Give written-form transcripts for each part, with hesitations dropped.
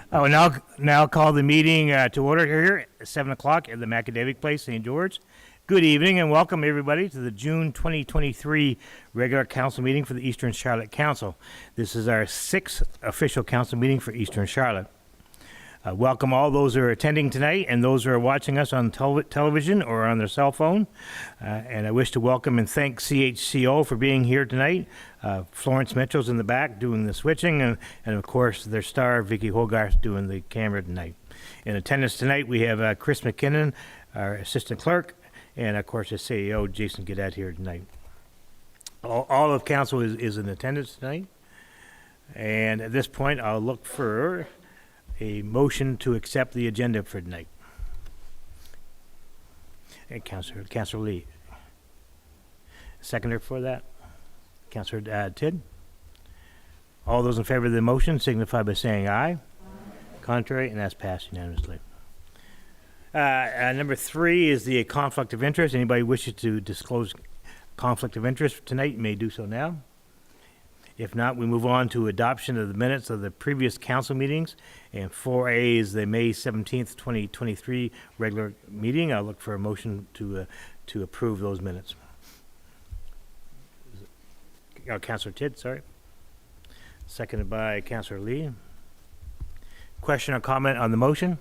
I will now call the meeting to order here at 7 o'clock at the Macadamic Place, St. George. Good evening and welcome everybody to the June 2023 regular council meeting for the Eastern Charlotte Council. This is our 6th official council meeting for Eastern Charlotte. Welcome all those who are attending tonight and those who are watching us on television or on their cell phone. And I wish to welcome and thank CHCO for being here tonight. Florence Mitchell's in the back doing the switching, and of course their star, Vicky Hogarth, doing the camera tonight. In attendance tonight, we have Chris McKinnon, our assistant clerk, and of course the CEO, Jason Gadet, here tonight. All of council is in attendance tonight. And at this point, I'll look for a motion to accept the agenda for tonight. And Councilor Lee. Seconder for that? Councilor Tidd? All those in favor of the motion signify by saying aye. Aye. Contrary, and that's passed unanimously. Number 3 is the conflict of interest. Anybody wishes to disclose conflict of interest tonight may do so now. If not, we move on to adoption of the minutes of the previous council meetings. And 4A is the May 17th, 2023 regular meeting. I'll look for a motion to approve those minutes. Councilor Tidd, sorry. Seconded by Councilor Lee. Question or comment on the motion?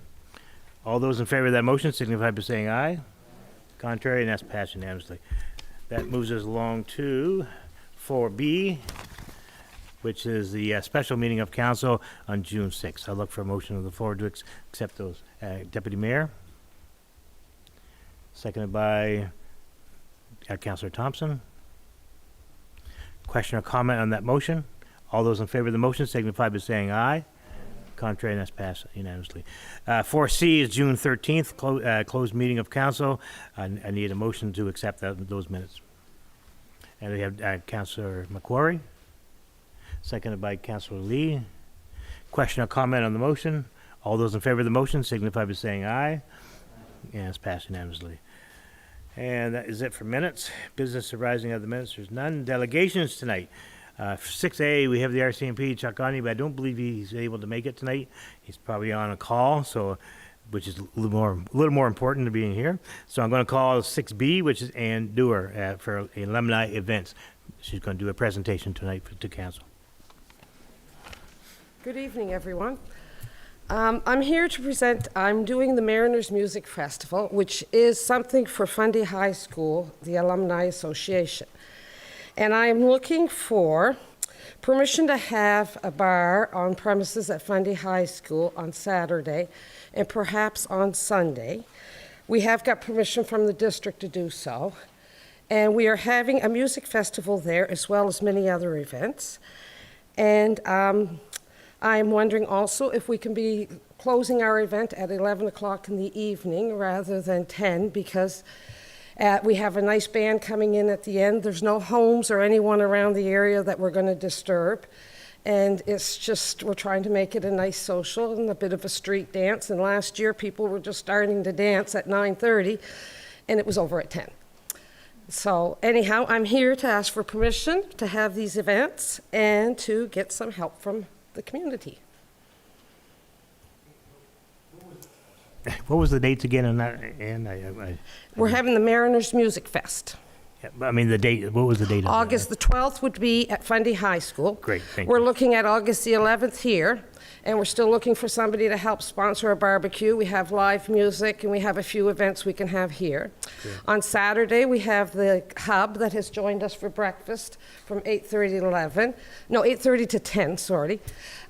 All those in favor of that motion signify by saying aye. Contrary, and that's passed unanimously. That moves us along to 4B, which is the special meeting of council on June 6th. I'll look for a motion on the floor to accept those. Deputy Mayor. Seconded by Councilor Thompson. Question or comment on that motion? All those in favor of the motion signify by saying aye. Contrary, and that's passed unanimously. 4C is June 13th, closed meeting of council. I need a motion to accept those minutes. And we have Councilor McQuarrie. Seconded by Councilor Lee. Question or comment on the motion? All those in favor of the motion signify by saying aye. And it's passed unanimously. And that is it for minutes. Business arising out of the minutes, there's none. Delegations tonight. 6A, we have the RCMP, Chuck Gagne, but I don't believe he's able to make it tonight. He's probably on a call, so which is a little more important to being here. So I'm going to call 6B, which is Ann Dewar for alumni events. She's going to do a presentation tonight to council. Good evening, everyone. I'm here to present, I'm doing the Mariners Music Festival, which is something for Fundy High School, the Alumni Association. And I'm looking for permission to have a bar on premises at Fundy High School on Saturday and perhaps on Sunday. We have got permission from the district to do so. And we are having a music festival there as well as many other events. And I'm wondering also if we can be closing our event at 11 o'clock in the evening rather than 10 because we have a nice band coming in at the end. There's no homes or anyone around the area that we're going to disturb. And it's just, we're trying to make it a nice social and a bit of a street dance. And last year, people were just starting to dance at 9:30, and it was over at 10. So anyhow, I'm here to ask for permission to have these events and to get some help from the community. What was the dates again on that? And We're having the Mariners Music Fest. Yeah, I mean the date. What was the date? August the 12th would be at Fundy High School. Great, thank We're you. looking at August the 11th here, and we're still looking for somebody to help sponsor a barbecue. We have live music, and we have a few events we can have here. Great. On Saturday, we have the Hub that has joined us for breakfast from 8:30 to 11. No, 8:30 to 10, sorry.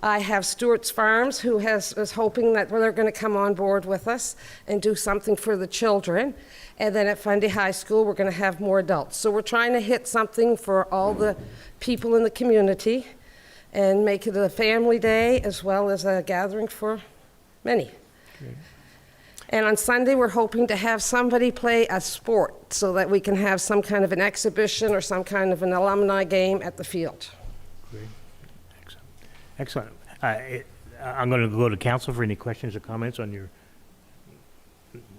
I have Stewart's Farms, who is hoping that they're going to come on board with us and do something for the children. And then at Fundy High School, we're going to have more adults. So we're trying to hit something for all the people in the community and make it a family day as well as a gathering for many. Okay. And on Sunday, we're hoping to have somebody play a sport so that we can have some kind of an exhibition or some kind of an alumni game at the field. Great. Excellent. I'm going to go to council for any questions or comments on your...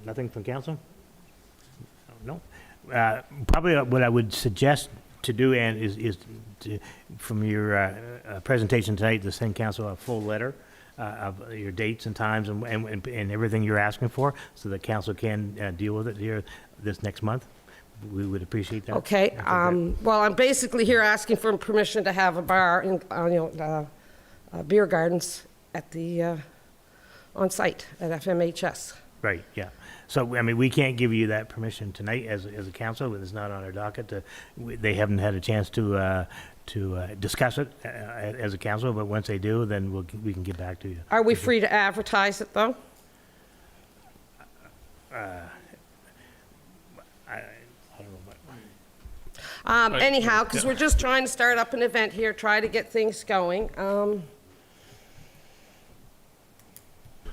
Nothing from council? No. Probably what I would suggest to do, Ann, is to, from your presentation tonight, to send council a full letter of your dates and times and everything you're asking for, so that council can deal with it here this next month. We would appreciate that. Okay, I think that- well, I'm basically here asking for permission to have a bar, beer gardens at the, on site at FMHS. Right, yeah. So, I mean, we can't give you that permission tonight as a council, it's not on our docket. They haven't had a chance to discuss it as a council, but once they do, then we can get back to you. Are we free to advertise it, though? I don't know what. Anyhow, because we're just trying to start up an event here, try to get things going.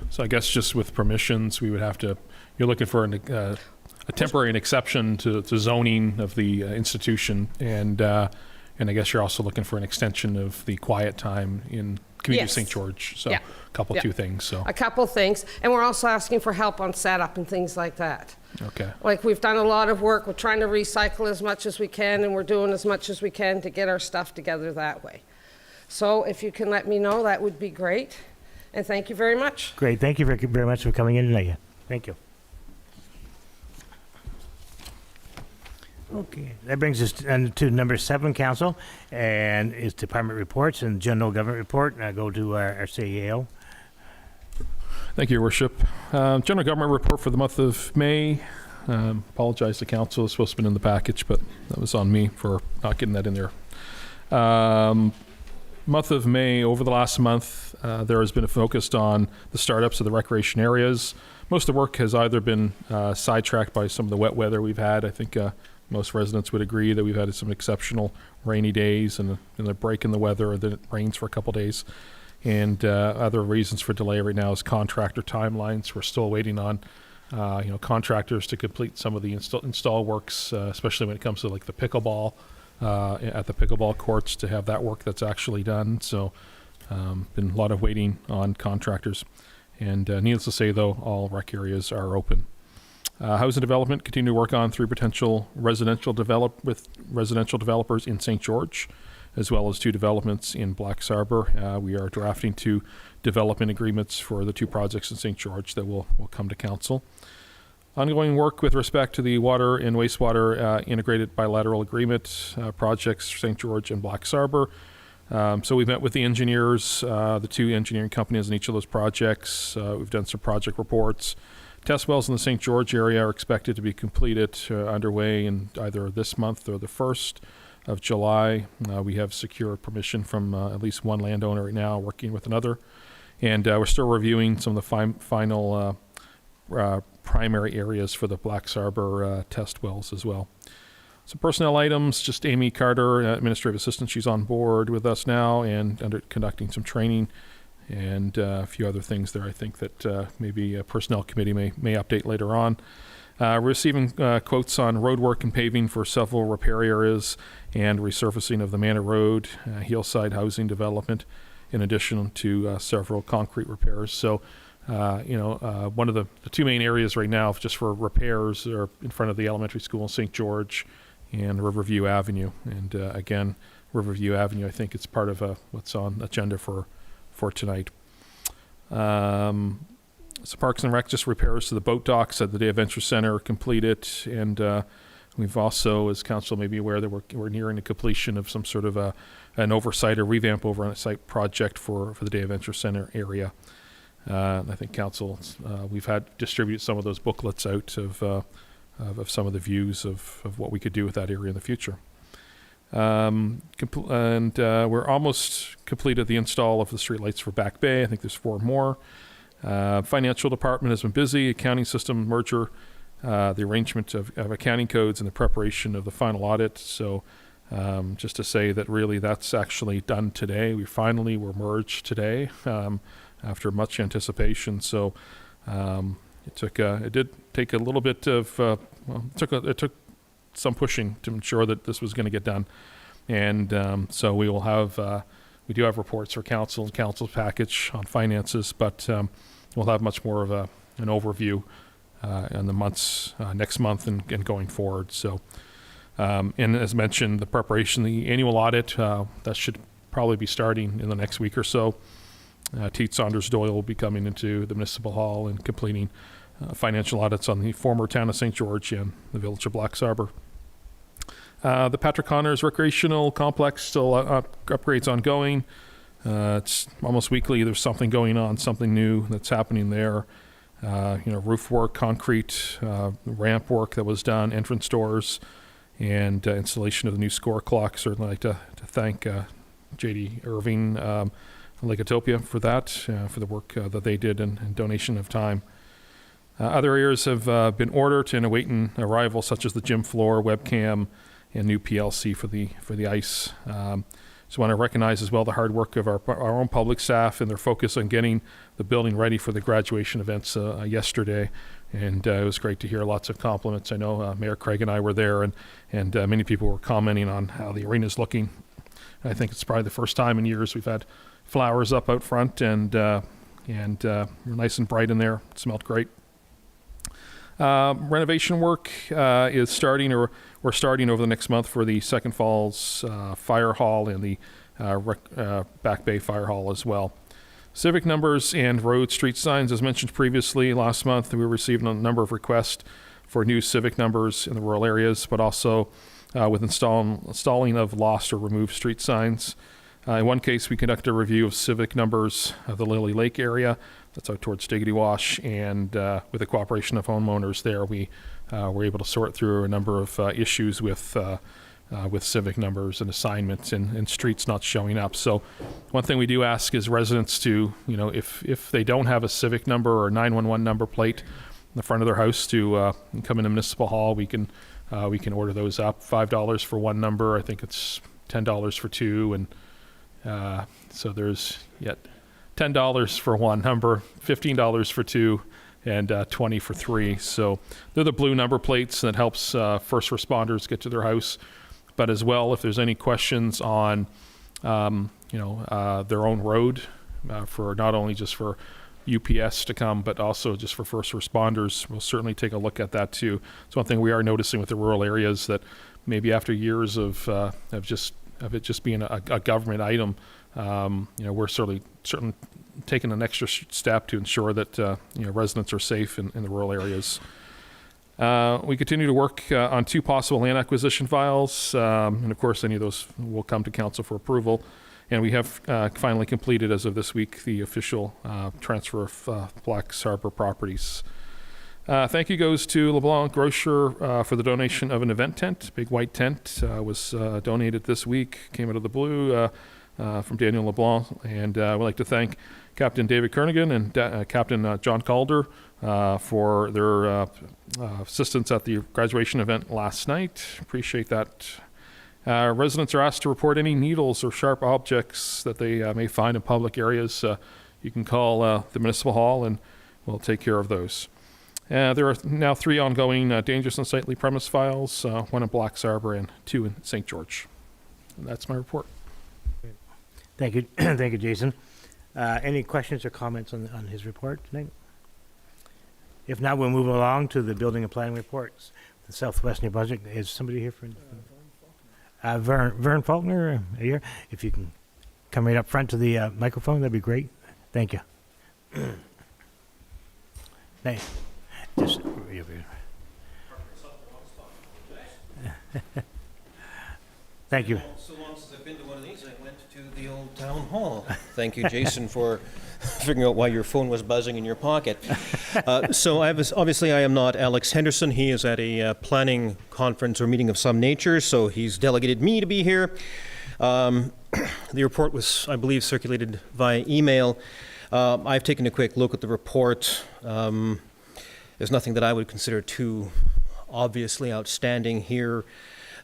So I guess just with permissions, we would have to, you're looking for a temporary exception to zoning of the institution, and I guess you're also looking for an extension of the quiet time in Community of Yes. St. George. So Yeah. a couple, Yeah. two things, so, A couple things, and we're also asking for help on setup and things like that. okay. Like, we've done a lot of work, we're trying to recycle as much as we can, and we're doing as much as we can to get our stuff together that way. So if you can let me know, that would be great, and thank you very much. Great, thank you very much for coming in tonight. Thank you. Okay, that brings us to number 7, council, and it's department reports and general government report. And I go to our CEO. Thank you, Your Worship. General government report for the month of May. Apologize to council, it's supposed to be in the package, but that was on me for not getting that in there. Month of May, over the last month, there has been a focus on the startups of the recreation areas. Most of the work has either been sidetracked by some of the wet weather we've had. I think most residents would agree that we've had some exceptional rainy days and a break in the weather, and then it rains for a couple days. And other reasons for delay right now is contractor timelines. We're still waiting on contractors to complete some of the install works, especially when it comes to like the pickleball, at the pickleball courts, to have that work that's actually done. So been a lot of waiting on contractors. And needless to say, though, all rec areas are open. Housing development, continue to work on 3 potential residential developers in St. George, as well as 2 developments in Blacks Harbour. We are drafting 2 development agreements for the 2 projects in St. George that will come to council. Ongoing work with respect to the water and wastewater integrated bilateral agreement projects, St. George and Blacks Harbour. So we've met with the engineers, the 2 engineering companies in each of those projects. We've done some project reports. Test wells in the St. George area are expected to be completed, underway in either this month or the 1st of July. We have secured permission from at least one landowner right now, working with another. And we're still reviewing some of the final primary areas for the Blacks Harbour test wells as well. Some personnel items, just Amy Carter, administrative assistant, she's on board with us now and conducting some training, and a few other things there I think that maybe a personnel committee may update later on. We're receiving quotes on road work and paving for several repair areas and resurfacing of the Manor Road, hillside housing development, in addition to several concrete repairs. So, one of the 2 main areas right now just for repairs are in front of the elementary school in St. George and Riverview Avenue. And again, Riverview Avenue, I think it's part of what's on agenda for tonight. So Parks and Rec, just repairs to the boat docks at the Day Adventure Center completed, and we've also, as council may be aware, that we're nearing the completion of some sort of an oversight or revamp oversight project for the Day Adventure Center area. I think council, we've had distribute some of those booklets out of some of the views of what we could do with that area in the future. We're almost completed the install of the streetlights for Back Bay. I think there's 4 more. Financial department has been busy, accounting system merger, the arrangement of accounting codes, and the preparation of the final audit. So just to say that really that's actually done today. We finally were merged today after much anticipation. So it did take a little bit of, it took some pushing to ensure that this was going to get done. And so we will have, we do have reports for council and council's package on finances, but we'll have much more of an overview in the months, next month and going forward. So, and as mentioned, the preparation, the annual audit, that should probably be starting in the next week or so. Tate Saunders Doyle will be coming into the Municipal Hall and completing financial audits on the former town of St. George and the village of Blacks Harbour. The Patrick Connors Recreational Complex, still upgrades ongoing. It's almost weekly. There's something going on, something new that's happening there. Roof work, concrete, ramp work that was done, entrance doors, and installation of the new score clock. Certainly like to thank J.D. Irving, Lakotopia for that, for the work that they did and donation of time. Other areas have been ordered and awaiting arrival, such as the gym floor, webcam, and new PLC for the ice. Just want to recognize as well the hard work of our own public staff and their focus on getting the building ready for the graduation events yesterday. And it was great to hear lots of compliments. I know Mayor Craig and I were there, and many people were commenting on how the arena is looking. I think it's probably the first time in years we've had flowers up out front, and nice and bright in there. It smelled great. Renovation work is starting, or we're starting over the next month for the Second Falls Fire Hall and the Back Bay Fire Hall as well. Civic numbers and road street signs, as mentioned previously, last month we received a number of requests for new civic numbers in the rural areas, but also with installing of lost or removed street signs. In one case, we conducted a review of civic numbers of the Lily Lake area. That's out towards Diggity Wash, and with the cooperation of homeowners there, we were able to sort through a number of issues with civic numbers and assignments and streets not showing up. So one thing we do ask is residents to, if they don't have a civic number or 911 number plate in the front of their house, to come into Municipal Hall. We can order those up. $5 for one number. I think it's $10 for two, and so there's yet $10 for one number, $15 for two, and $20 for three. So they're the blue number plates that helps first responders get to their house. But as well, if there's any questions on, their own road, for not only just for UPS to come, but also just for first responders, we'll certainly take a look at that too. It's one thing we are noticing with the rural areas, that maybe after years of it just being a government item, we're certainly taking an extra step to ensure that residents are safe in the rural areas. We continue to work on 2 possible land acquisition files, and of course any of those will come to council for approval. And we have finally completed, as of this week, the official transfer of Blacks Harbour properties. Thank you goes to LeBlanc Grocer for the donation of an event tent. Big white tent was donated this week, came out of the blue from Daniel LeBlanc. And we'd like to thank Captain David Kernigan and Captain John Calder for their assistance at the graduation event last night. Appreciate that. Residents are asked to report any needles or sharp objects that they may find in public areas. You can call the Municipal Hall and we'll take care of those. There are now 3 ongoing dangerous and unsightly premise files, 1 in Blacks Harbour and 2 in St. George. And that's my report. Thank you. Thank you, Jason. Any questions or comments on his report tonight? If not, we'll move along to the building and planning reports. The Southwest New Brunswick. Is somebody here for Vern Faulkner here? If you can come right up front to the microphone, that'd be great. Thank you. Thanks. Just thank you. So long since I've been to one of these, I went to the old town hall. Thank you, Jason, for figuring out why your phone was buzzing in your pocket. So obviously I am not Alex Henderson. He is at a planning conference or meeting of some nature, so he's delegated me to be here. The report was, I believe, circulated via email. I've taken a quick look at the report. There's nothing that I would consider too obviously outstanding here.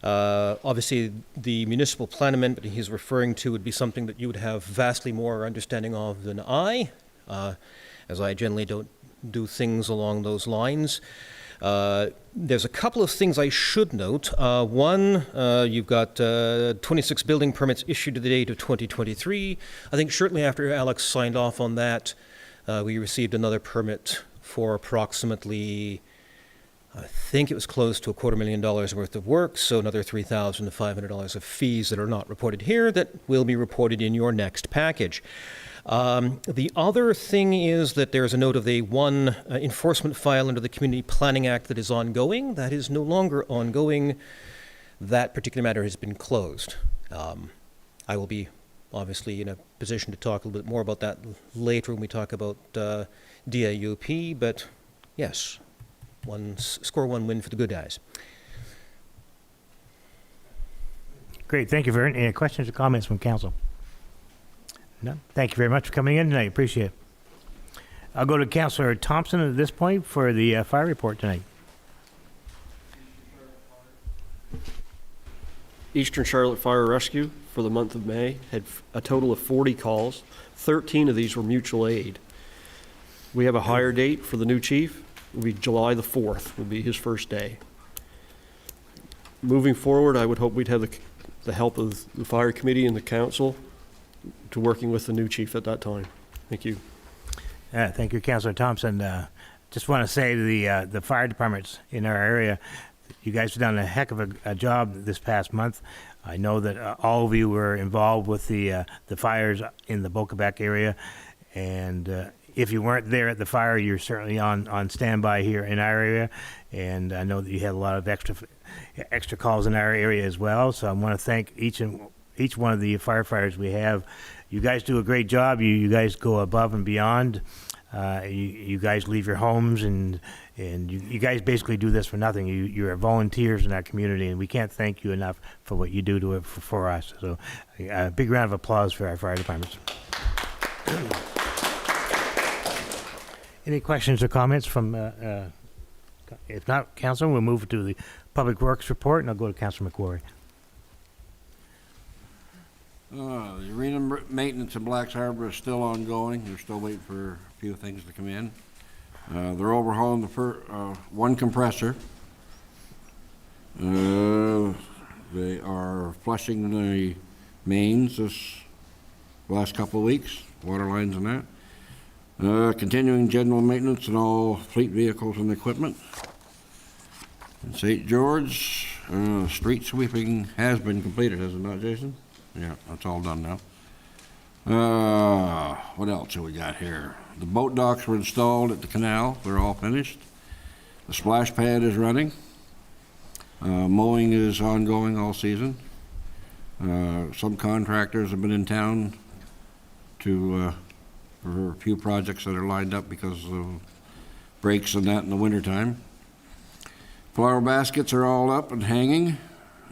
Obviously, the municipal plan amendment he's referring to would be something that you would have vastly more understanding of than I, as I generally don't do things along those lines. There's a couple of things I should note. One, you've got 26 building permits issued to the date of 2023. I think shortly after Alex signed off on that, we received another permit for approximately I think it was close to $250,000 worth of work, so another $3,500 of fees that are not reported here that will be reported in your next package. The other thing is that there's a note of the one enforcement file under the Community Planning Act that is ongoing. That is no longer ongoing. That particular matter has been closed. I will be obviously in a position to talk a little bit more about that later when we talk about DAUP, but yes, score one win for the good guys. Great, thank you, Vern. Any questions or comments from council? No? Thank you very much for coming in tonight. Appreciate it. I'll go to Councillor Thompson at this point for the fire report tonight. Eastern Charlotte Fire Rescue for the month of May had a total of 40 calls. 13 of these were mutual aid. We have a hire date for the new chief. It'll be July the 4th will be his first day. Moving forward, I would hope we'd have the help of the fire committee and the council to working with the new chief at that time. Thank you. Thank you, Councillor Thompson. Just want to say to the fire departments in our area, you guys have done a heck of a job this past month. I know that all of you were involved with the fires in the Bocabec area, and if you weren't there at the fire, you're certainly on standby here in our area, and I know that you had a lot of extra calls in our area as well. So I want to thank each one of the firefighters we have. You guys do a great job. You guys go above and beyond. You guys leave your homes and you guys basically do this for nothing. You're volunteers in our community, and we can't thank you enough for what you do for us. So a big round of applause for our fire departments. Any questions or comments from, if not, Council, we'll move to the Public Works report, and I'll go to Councilor McQuarrie. The arena maintenance in Blacks Harbor is still ongoing. They're still waiting for a few things to come in. They're overhauling the one compressor. They are flushing the mains this last couple of weeks, water lines and that. Continuing general maintenance on all fleet vehicles and equipment. In St. George, street sweeping has been completed, has it not, Jason? Yeah, that's all done now. What else have we got here? The boat docks were installed at the canal. They're all finished. The splash pad is running. Mowing is ongoing all season. Some contractors have been in town for a few projects that are lined up because of breaks and that in the wintertime. Flower baskets are all up and hanging.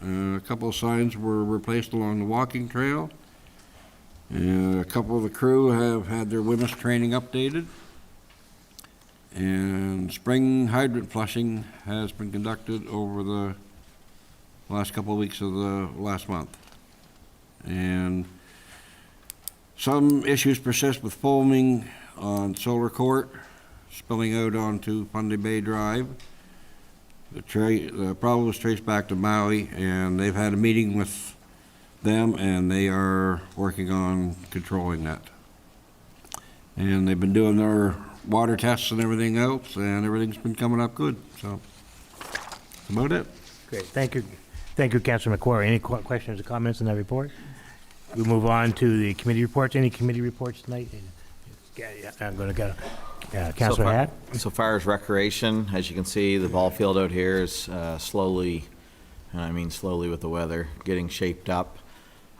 A couple of signs were replaced along the walking trail. A couple of the crew have had their WMIS training updated. And spring hydrant flushing has been conducted over the last couple of weeks of the last month. And some issues persist with foaming on Solar Court, spilling out onto Fundy Bay Drive. The problem was traced back to Maui, and they've had a meeting with them, and they are working on controlling that. And they've been doing their water tests and everything else, and everything's been coming up good. So that's about it. Great, thank you. Thank you, Councilor McQuarrie. Any questions or comments on that report? We'll move on to the committee reports. Any committee reports tonight? Yeah, I'm going to go. Councilor Hatt? So far as recreation, as you can see, the ball field out here is slowly, and I mean slowly with the weather, getting shaped up.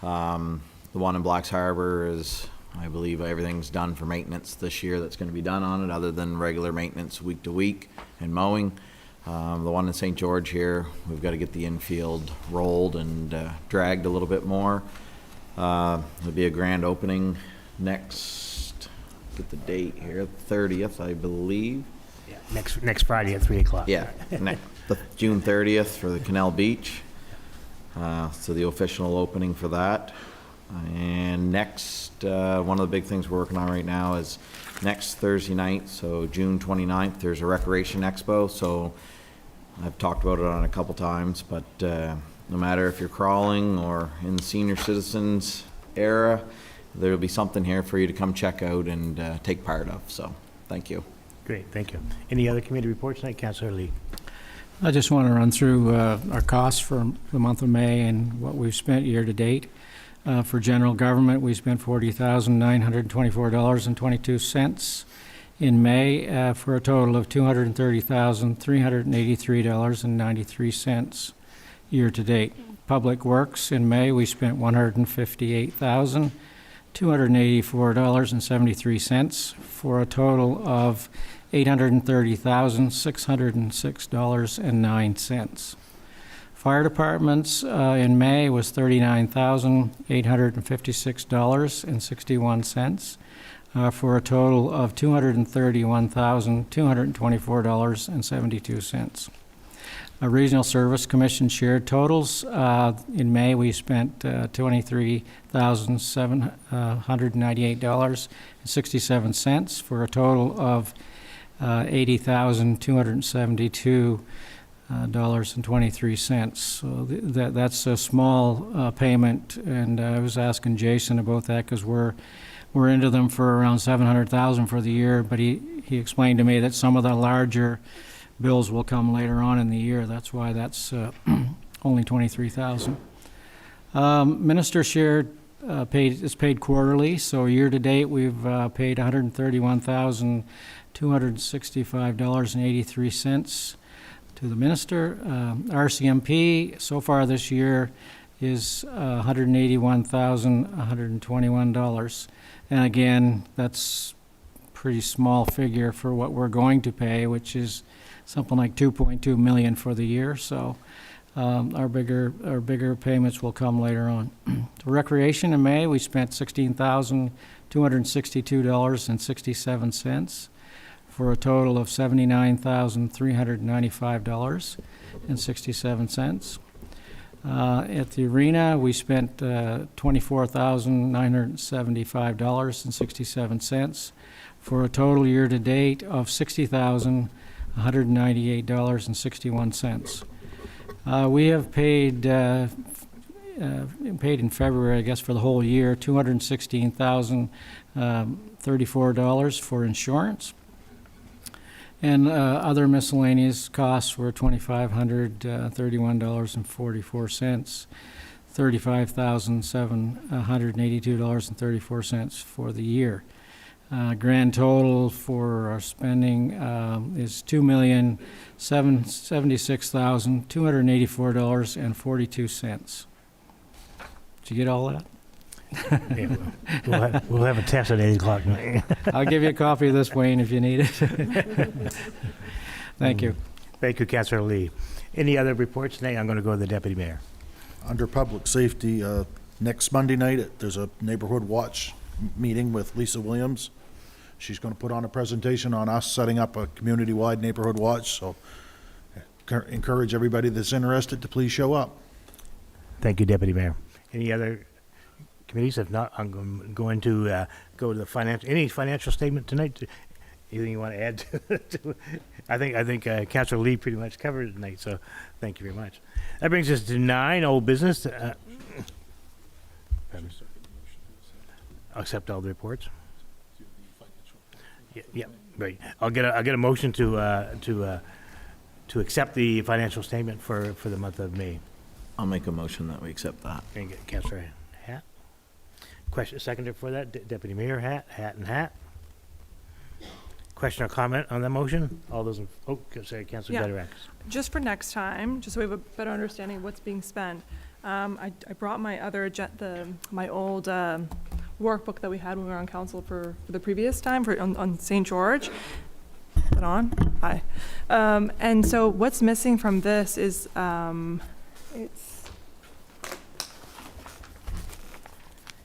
The one in Blacks Harbor is, I believe everything's done for maintenance this year that's going to be done on it, other than regular maintenance week to week and mowing. The one in St. George here, we've got to get the infield rolled and dragged a little bit more. There'll be a grand opening next, get the date here, 30th, I believe. Yeah, next Friday at 3 o'clock. Yeah, the June 30th for the Canal Beach. So the official opening for that. And next, one of the big things we're working on right now is next Thursday night, so June 29th, there's a recreation expo. So I've talked about it on a couple times, but no matter if you're crawling or in the senior citizens era, there'll be something here for you to come check out and take part of. So thank you. Great, thank you. Any other committee reports tonight, Councilor Lee? I just want to run through our costs for the month of May and what we've spent year to date. For general government, we spent $40,924.22 in May for a total of $230,383.93 year to date. Public Works in May, we spent $158,284.73 for a total of $830,606.09. Fire departments in May was $39,856.61 for a total of $231,224.72. Regional Service Commission shared totals. In May, we spent $23,798.67 for a total of $80,272.23. So that's a small payment, and I was asking Jason about that because we're into them for around $700,000 for the year, but he explained to me that some of the larger bills will come later on in the year. That's why that's only $23,000. Minister shared is paid quarterly, so year to date we've paid $131,265.83 to the minister. RCMP so far this year is $181,121, and again, that's a pretty small figure for what we're going to pay, which is something like $2.2 million for the year. So our bigger payments will come later on. To recreation in May, we spent $16,262.67 for a total of $79,395.67. At the arena, we spent $24,975.67 for a total year-to-date of $60,198.61. We have paid in February, I guess, for the whole year, $216,034 for insurance. And other miscellaneous costs were $2,531.44, $35,782.34 for the year. Grand total for our spending is $2,776,284.42. Did you get all that? Yeah, we'll have a test at 8 o'clock. I'll give you a copy of this, Wayne, if you need it. Thank you. Thank you, Councillor Lee. Any other reports tonight? I'm going to go to the Deputy Mayor. Under public safety, next Monday night, there's a neighborhood watch meeting with Lisa Williams. She's going to put on a presentation on us setting up a community-wide neighborhood watch, so encourage everybody that's interested to please show up. Thank you, Deputy Mayor. Any other committees? If not, I'm going to go to the any financial statement tonight. Anything you want to add to I think Councillor Lee pretty much covered it tonight, so thank you very much. That brings us to 9, old business. Accept all the reports. Yeah, right. I'll get a motion to accept the financial statement for the month of May. I'll make a motion that we accept that. And get Councillor Hatt. Question, seconder for that, Deputy Mayor Hatt and Hatt. Question or comment on that motion? All those, sorry, Councillor Bederax. Just for next time, just so we have a better understanding of what's being spent. I brought my other my old workbook that we had when we were on council for the previous time on St. George. Put on. Hi. And so what's missing from this is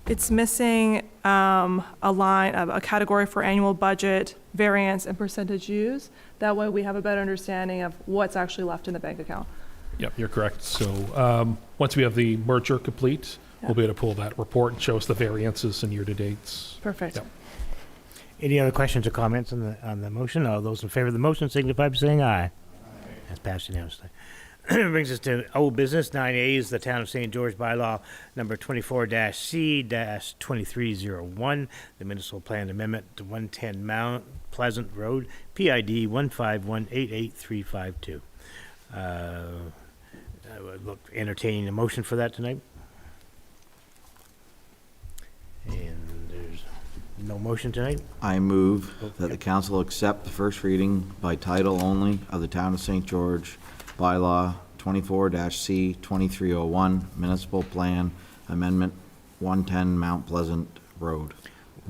it's missing a line, a category for annual budget, variance, and percentage used. That way we have a better understanding of what's actually left in the bank account. Yep, you're correct. So once we have the merger complete, we'll be able to pull that report and show us the variances and year-to-dates. Perfect. Yep. Any other questions or comments on the motion? All those in favor of the motion signify by saying aye. That's passed unanimously. Brings us to old business. 9A is the Town of St. George bylaw number 24-C-2301, the municipal plan amendment to 110 Mount Pleasant Road, PID 15188-352. I would look entertaining a motion for that tonight. And there's no motion tonight. I move that the council accept the first reading by title only of the Town of St. George bylaw 24-C 2301 Municipal Plan Amendment 110 Mount Pleasant Road.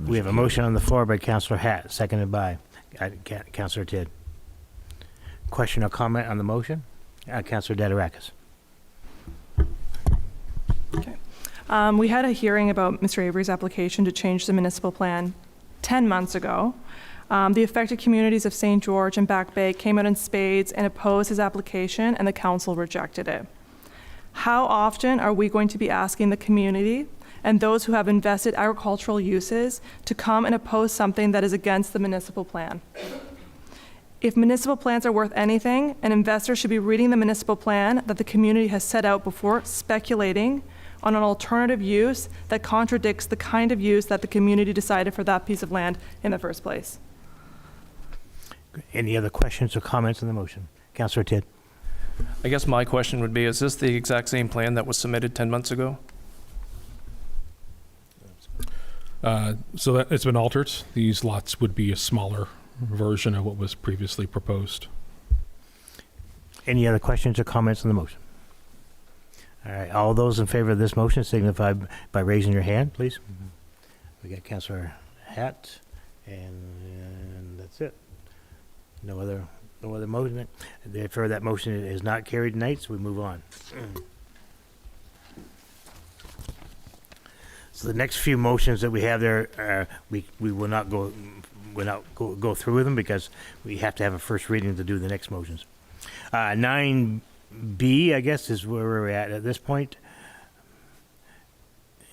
We have a motion on the floor by Councillor Hatt, seconded by Councillor Tidd. Question or comment on the motion? Councillor Dadarakis. We had a hearing about Mr. Avery's application to change the municipal plan 10 months ago. The affected communities of St. George and Back Bay came out in spades and opposed his application, and the council rejected it. How often are we going to be asking the community and those who have invested agricultural uses to come and oppose something that is against the municipal plan? If municipal plans are worth anything, an investor should be reading the municipal plan that the community has set out before speculating on an alternative use that contradicts the kind of use that the community decided for that piece of land in the first place. Any other questions or comments on the motion? Councillor Tidd. I guess my question would be, is this the exact same plan that was submitted 10 months ago? So that it's been altered. These lots would be a smaller version of what was previously proposed. Any other questions or comments on the motion? All right, all those in favor of this motion signify by raising your hand, please. We got Councillor Hatt, and that's it. No other motion. Therefore, that motion is not carried tonight, so we move on. So the next few motions that we have there, we will not go through with them because we have to have a first reading to do the next motions. 9B, I guess, is where we're at this point.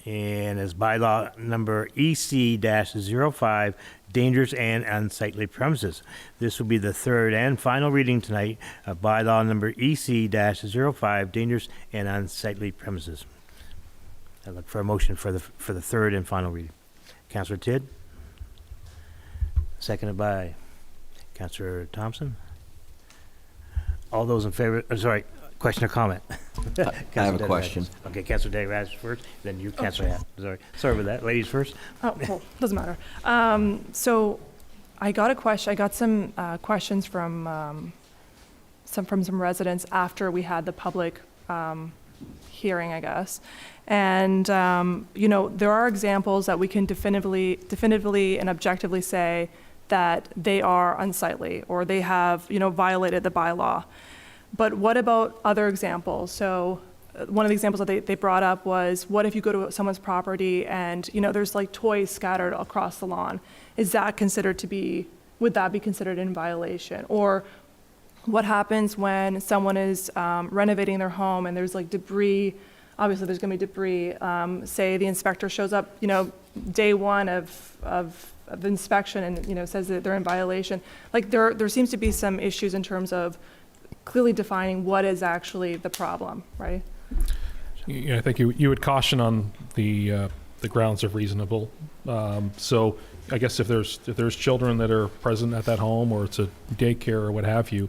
And as bylaw number EC-05, dangerous and unsightly premises. This will be the third and final reading tonight of bylaw number EC-05, dangerous and unsightly premises. I look for a motion for the third and final reading. Councillor Tidd, seconded by Councillor Thompson. All those in favor, question or comment? I have a question. Okay, Councillor Dadarakis first, then you, Councillor Hatt. Sorry about that. Ladies first. Oh, well, doesn't matter. So I got some questions from some residents after we had the public hearing, I guess. And, there are examples that we can definitively and objectively say that they are unsightly or they have, violated the bylaw. But what about other examples? So one of the examples that they brought up was, what if you go to someone's property and, there's like toys scattered across the lawn? Would that be considered in violation? Or what happens when someone is renovating their home and there's like debris? Obviously there's gonna be debris. Say the inspector shows up, day one of inspection and, says that they're in violation. Like there seems to be some issues in terms of clearly defining what is actually the problem, right? Yeah, I think you would caution on the grounds of reasonable. So I guess if there's children that are present at that home or it's a daycare or what have you,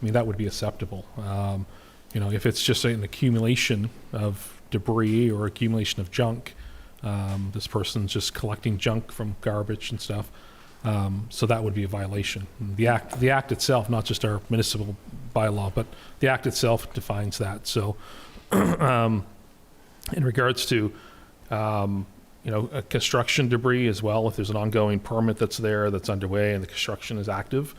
I mean, that would be acceptable. If it's just an accumulation of debris or accumulation of junk, this person's just collecting junk from garbage and stuff. So that would be a violation. The act itself, not just our municipal bylaw, but the act itself defines that. So, in regards to, construction debris as well, if there's an ongoing permit that's underway and the construction is active,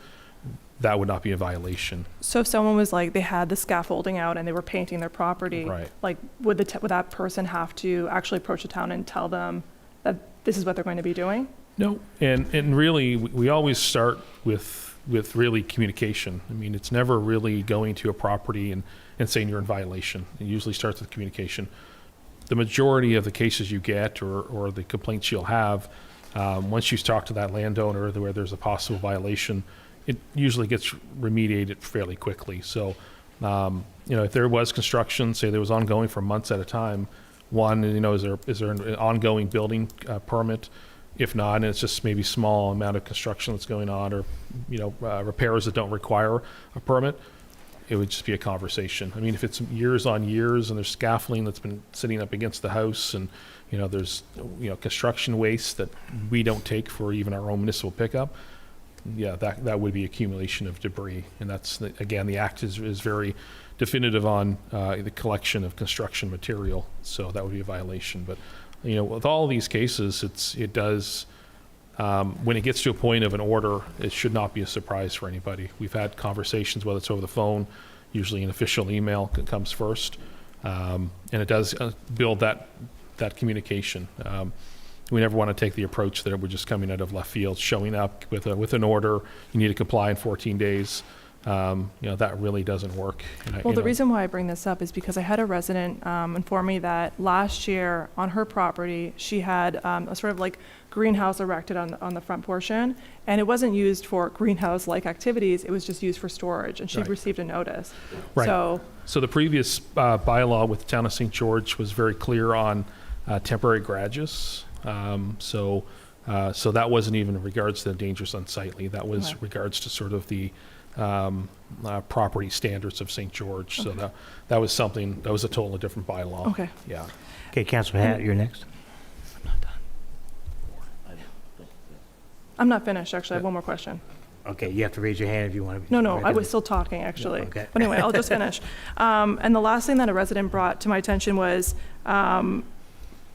that would not be a violation. So if someone was like, they had the scaffolding out and they were painting their property, right, like would that person have to actually approach the town and tell them that this is what they're going to be doing? No, and really, we always start with really communication. I mean, it's never really going to a property and saying you're in violation. It usually starts with communication. The majority of the cases you get or the complaints you'll have, once you talk to that landowner where there's a possible violation, it usually gets remediated fairly quickly. So, if there was construction, say there was ongoing for months at a time, is there an ongoing building permit? If not, and it's just maybe small amount of construction that's going on or, repairs that don't require a permit, it would just be a conversation. I mean, if it's years on years and there's scaffolding that's been sitting up against the house and, there's, construction waste that we don't take for even our own municipal pickup, yeah, that would be accumulation of debris. And that's, again, the act is very definitive on the collection of construction material. So that would be a violation. But, with all of these cases, it does, when it gets to a point of an order, it should not be a surprise for anybody. We've had conversations, whether it's over the phone, usually an official email comes first, and it does build that communication. We never want to take the approach that we're just coming out of left field, showing up with an order, you need to comply in 14 days. That really doesn't work. Well, the reason why I bring this up is because I had a resident inform me that last year on her property, she had a sort of like greenhouse erected on the front portion, and it wasn't used for greenhouse-like activities, it was just used for storage, and she Right. received a notice. Right. So the previous bylaw with the town of St. George was very clear on temporary garages. So that wasn't even in regards to the dangerous unsightly. That was Okay. regards to sort of the property standards of St. George. So that was something, that was a totally different bylaw. Okay. Yeah. Okay, Councilor Hatt, you're next. I'm not finished, actually, I have one more question. Okay, you have to raise your hand if you want to. No, I was still talking, actually. Okay. But anyway, I'll just finish. And the last thing that a resident brought to my attention was,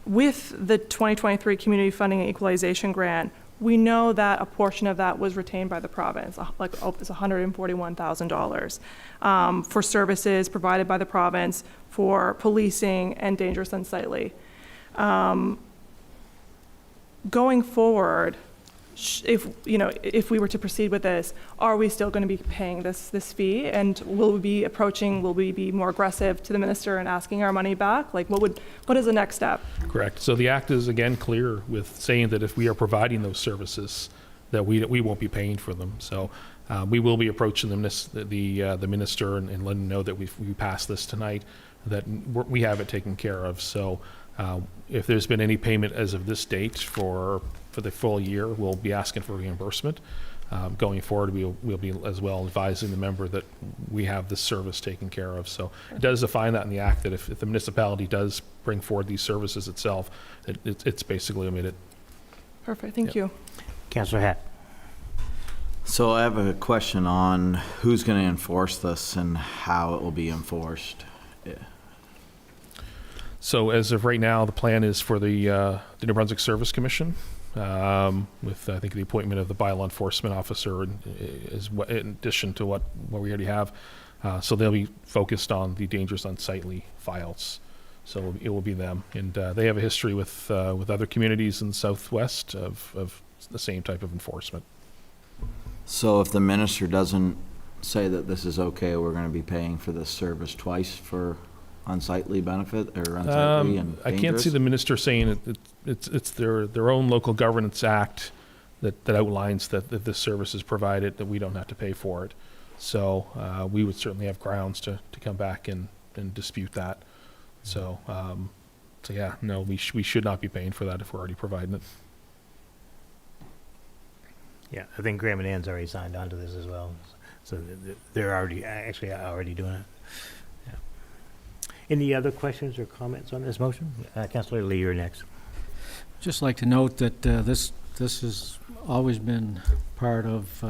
with the 2023 Community Funding and Equalization Grant, we know that a portion of that was retained by the province, it's $141,000 for services provided by the province for policing and dangerous unsightly. Going forward, if we were to proceed with this, are we still going to be paying this fee? And will we be more aggressive to the minister and asking our money back? Like, what is the next step? Correct. So the act is, again, clear with saying that if we are providing those services, that we won't be paying for them. So we will be approaching the minister and letting him know that we passed this tonight, that we have it taken care of. So if there's been any payment as of this date for the full year, we'll be asking for reimbursement. Going forward, we'll be as well advising the member that we have this service taken care of. So it does define that in the act that if the municipality does bring forward these services itself, it's basically omitted. Perfect, thank you. Councilor Hatt. So I have a question on who's going to enforce this and how it will be enforced. So as of right now, the plan is for the New Brunswick Service Commission, with I think the appointment of the bylaw enforcement officer in addition to what we already have. So they'll be focused on the dangerous unsightly files. So it will be them, and they have a history with other communities in the Southwest of the same type of enforcement. So if the minister doesn't say that this is okay, we're going to be paying for this service twice for unsightly benefit or unsightly and dangerous? I can't see the minister saying it's their own local governance act that outlines that this service is provided, that we don't have to pay for it. So we would certainly have grounds to come back and dispute that. So yeah, no, we should not be paying for that if we're already providing it. Yeah, I think Graham and Ann's already signed on to this as well. So they're already doing it. Yeah. Any other questions or comments on this motion? Councilor Lee, you're next. Just like to note that this has always been part of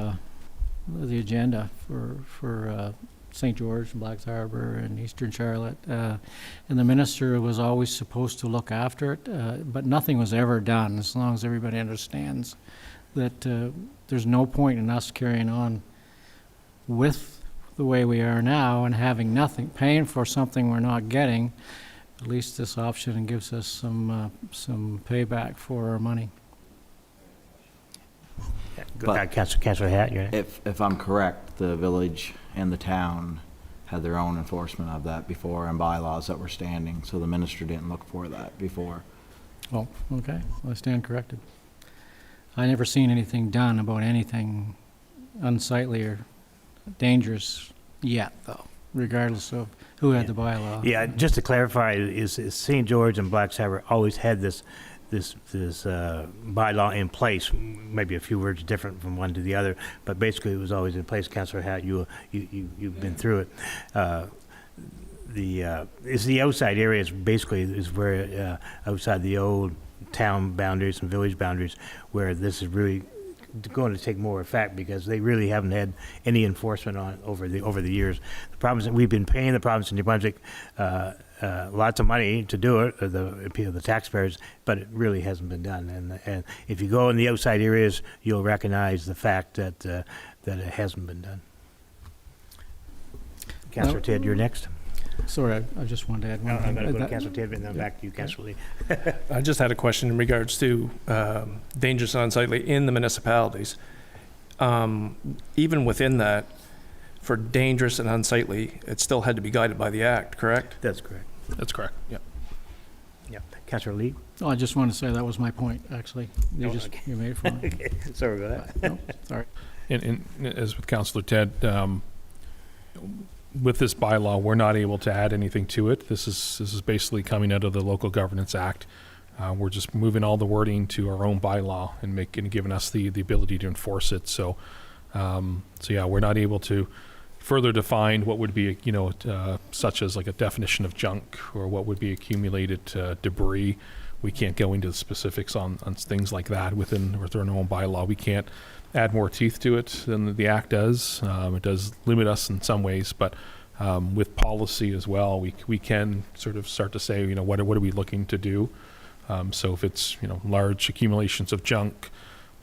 the agenda for St. George, Blacks Harbor, and Eastern Charlotte. And the minister was always supposed to look after it, but nothing was ever done, as long as everybody understands that there's no point in us carrying on with the way we are now and having nothing, paying for something we're not getting. At least this option gives us some payback for our money. But Councilor Hatt, you're next. if I'm correct, the village and the town had their own enforcement of that before and bylaws that were standing, so the minister didn't look for that before. Oh, okay, I stand corrected. I never seen anything done about anything unsightly or dangerous yet, though, regardless of who had the bylaw. Yeah, just to clarify, is St. George and Blacks Harbor always had this bylaw in place. Maybe a few words different from one to the other, but basically it was always in place. Councillor Hatt, you've been through it. It's the outside areas basically is where outside the old town boundaries and village boundaries where this is really going to take more effect because they really haven't had any enforcement on it over the years. The problem is that we've been paying the province of New Brunswick lots of money to do it, the taxpayers, but it really hasn't been done. And if you go in the outside areas, you'll recognize the fact that it hasn't been done. Councillor Ted, you're next. Sorry, I just wanted to add one I'm thing. going to go to That- Councillor Ted and then back to you, Councillor Lee. I just had a question in regards to dangerous and unsightly in the municipalities. Even within that, for dangerous and unsightly, it still had to be guided by the Act, correct? That's correct. That's correct, yeah. Yeah. Councillor Lee? Oh, I just wanted to say that was my point, actually. You Oh, just, okay. you made it for me. Okay, sorry about that. No, sorry. And as with Councillor Ted, with this bylaw, we're not able to add anything to it. This is basically coming out of the Local Governance Act. We're just moving all the wording to our own bylaw and giving us the ability to enforce it. So yeah, we're not able to further define what would be, such as like a definition of junk or what would be accumulated debris. We can't go into the specifics on things like that within our own bylaw. We can't add more teeth to it than the Act does. It does limit us in some ways, but with policy as well, we can sort of start to say, what are we looking to do? So if it's, large accumulations of junk,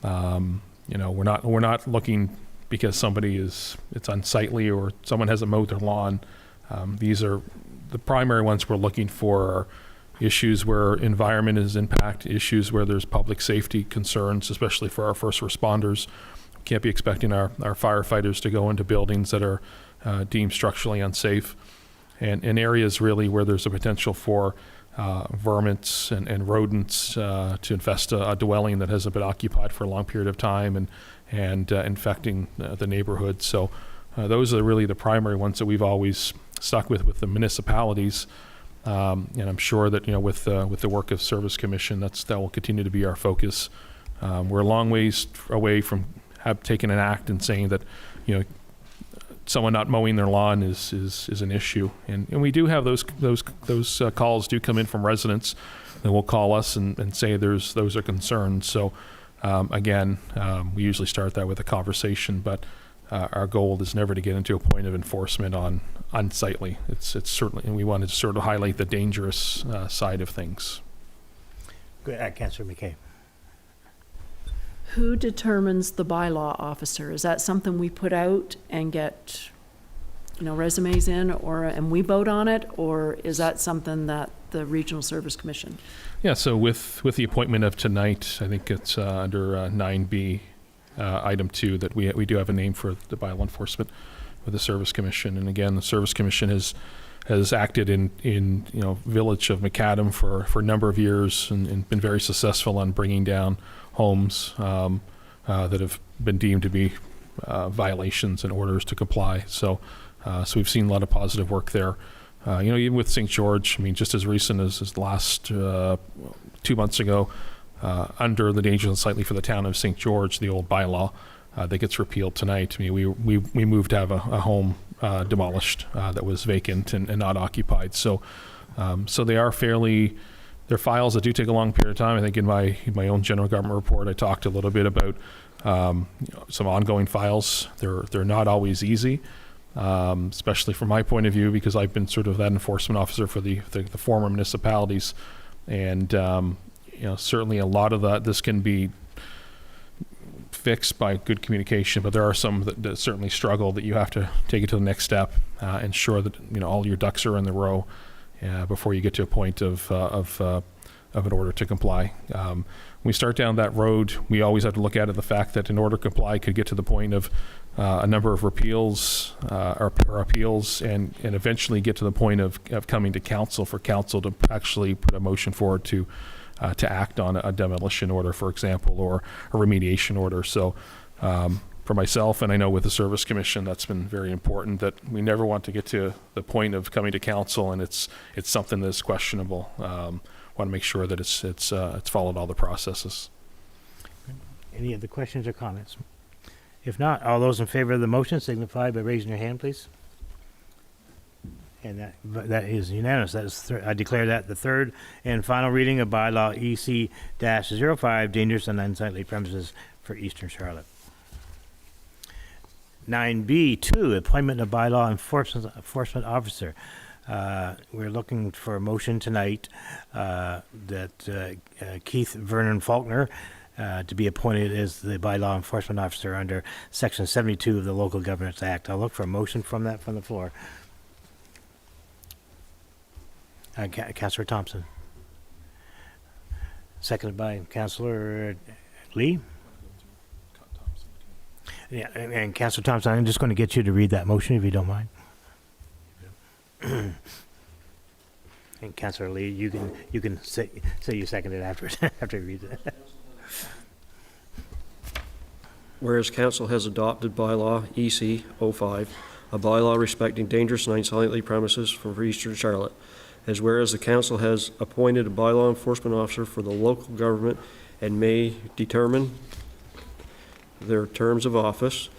we're not looking because it's unsightly or someone hasn't mowed their lawn. These are the primary ones we're looking for are issues where environment is impacted, issues where there's public safety concerns, especially for our first responders. We can't be expecting our firefighters to go into buildings that are deemed structurally unsafe, and in areas really where there's a potential for vermins and rodents to infest a dwelling that hasn't been occupied for a long period of time and infecting the neighborhood. So those are really the primary ones that we've always stuck with the municipalities. And I'm sure that with the work of Service Commission, that will continue to be our focus. We're a long ways away from taking an act and saying that someone not mowing their lawn is an issue, and we do have those calls do come in from residents that will call us and say those are concerns. So again, we usually start that with a conversation, but our goal is never to get into a point of enforcement on unsightly. It's certainly, and we wanted to sort of highlight the dangerous side of things. Good, Councillor McKay. Who determines the bylaw officer? Is that something we put out and get, resumes in, and we vote on it, or is that something that the Regional Service Commission? Yeah. So with the appointment of tonight, I think it's under 9B. Item 2 that we do have a name for the bylaw enforcement with the Service Commission, and again, the Service Commission has acted in village of Macadam for a number of years and been very successful on bringing down homes that have been deemed to be violations and orders to comply. So we've seen a lot of positive work there. Even with St. George, just as recent as the last 2 months ago. Under the dangerous and unsightly for the town of St. George, the old bylaw that gets repealed tonight. We moved to have a home demolished that was vacant and not occupied. So they are they're files that do take a long period of time. I think in my own general government report, I talked a little bit about some ongoing files. They're not always easy, especially from my point of view, because I've been sort of that enforcement officer for the former municipalities, and certainly a lot of this can be fixed by good communication, but there are some that certainly struggle, that you have to take it to the next step, ensure that all your ducks are in the row before you get to a point of an order to comply. When we start down that road, we always have to look at the fact that an order to comply could get to the point of a number of repeals or appeals, and eventually get to the point of coming to council for council to actually put a motion forward to act on a demolition order, for example, or a remediation order. So for myself, and I know with the Service Commission, that's been very important, that we never want to get to the point of coming to council and it's something that's questionable. want to make sure that it's followed all the processes. Any other questions or comments? If not, all those in favor of the motion signify by raising your hand, please. And that is unanimous. That is I declare that the third and final reading of bylaw EC-05, dangerous and unsightly premises for Eastern Charlotte. 9B2, appointment of bylaw enforcement officer. We're looking for a motion tonight that Keith Vernon Faulkner to be appointed as the bylaw enforcement officer under Section 72 of the Local Governance Act. I'll look for a motion from the floor. Councillor Thompson. Seconded by Councillor Lee. Yeah, and Councillor Thompson, I'm just going to get you to read that motion if you don't mind. And Councillor Lee, you can say you seconded after after you read it. Whereas council has adopted bylaw EC-05, a bylaw respecting dangerous and unsightly premises for Eastern Charlotte, as whereas the council has appointed a bylaw enforcement officer for the local government and may determine their terms of office.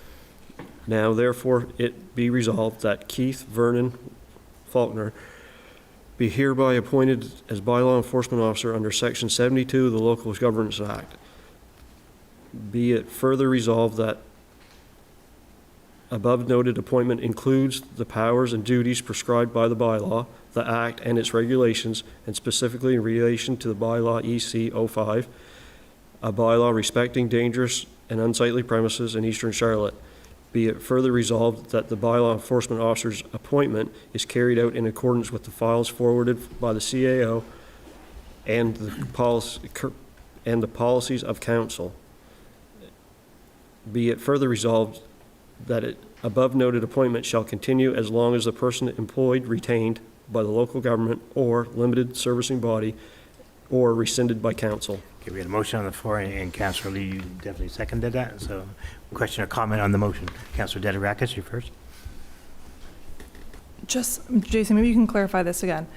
Now therefore it be resolved that Keith Vernon Faulkner be hereby appointed as bylaw enforcement officer under Section 72 of the Local Governance Act. Be it further resolved that above noted appointment includes the powers and duties prescribed by the bylaw, the Act, and its regulations, and specifically in relation to the bylaw EC-05, a bylaw respecting dangerous and unsightly premises in Eastern Charlotte. Be it further resolved that the bylaw enforcement officer's appointment is carried out in accordance with the files forwarded by the CAO and the policies of council. Be it further resolved that above noted appointment shall continue as long as the person employed retained by the local government or limited servicing body or rescinded by council. Okay, we had a motion on the floor, and Councillor Lee, you definitely seconded that. So, question or comment on the motion? Councillor Dedirakis, you first. Just, Jason, maybe you can clarify this again.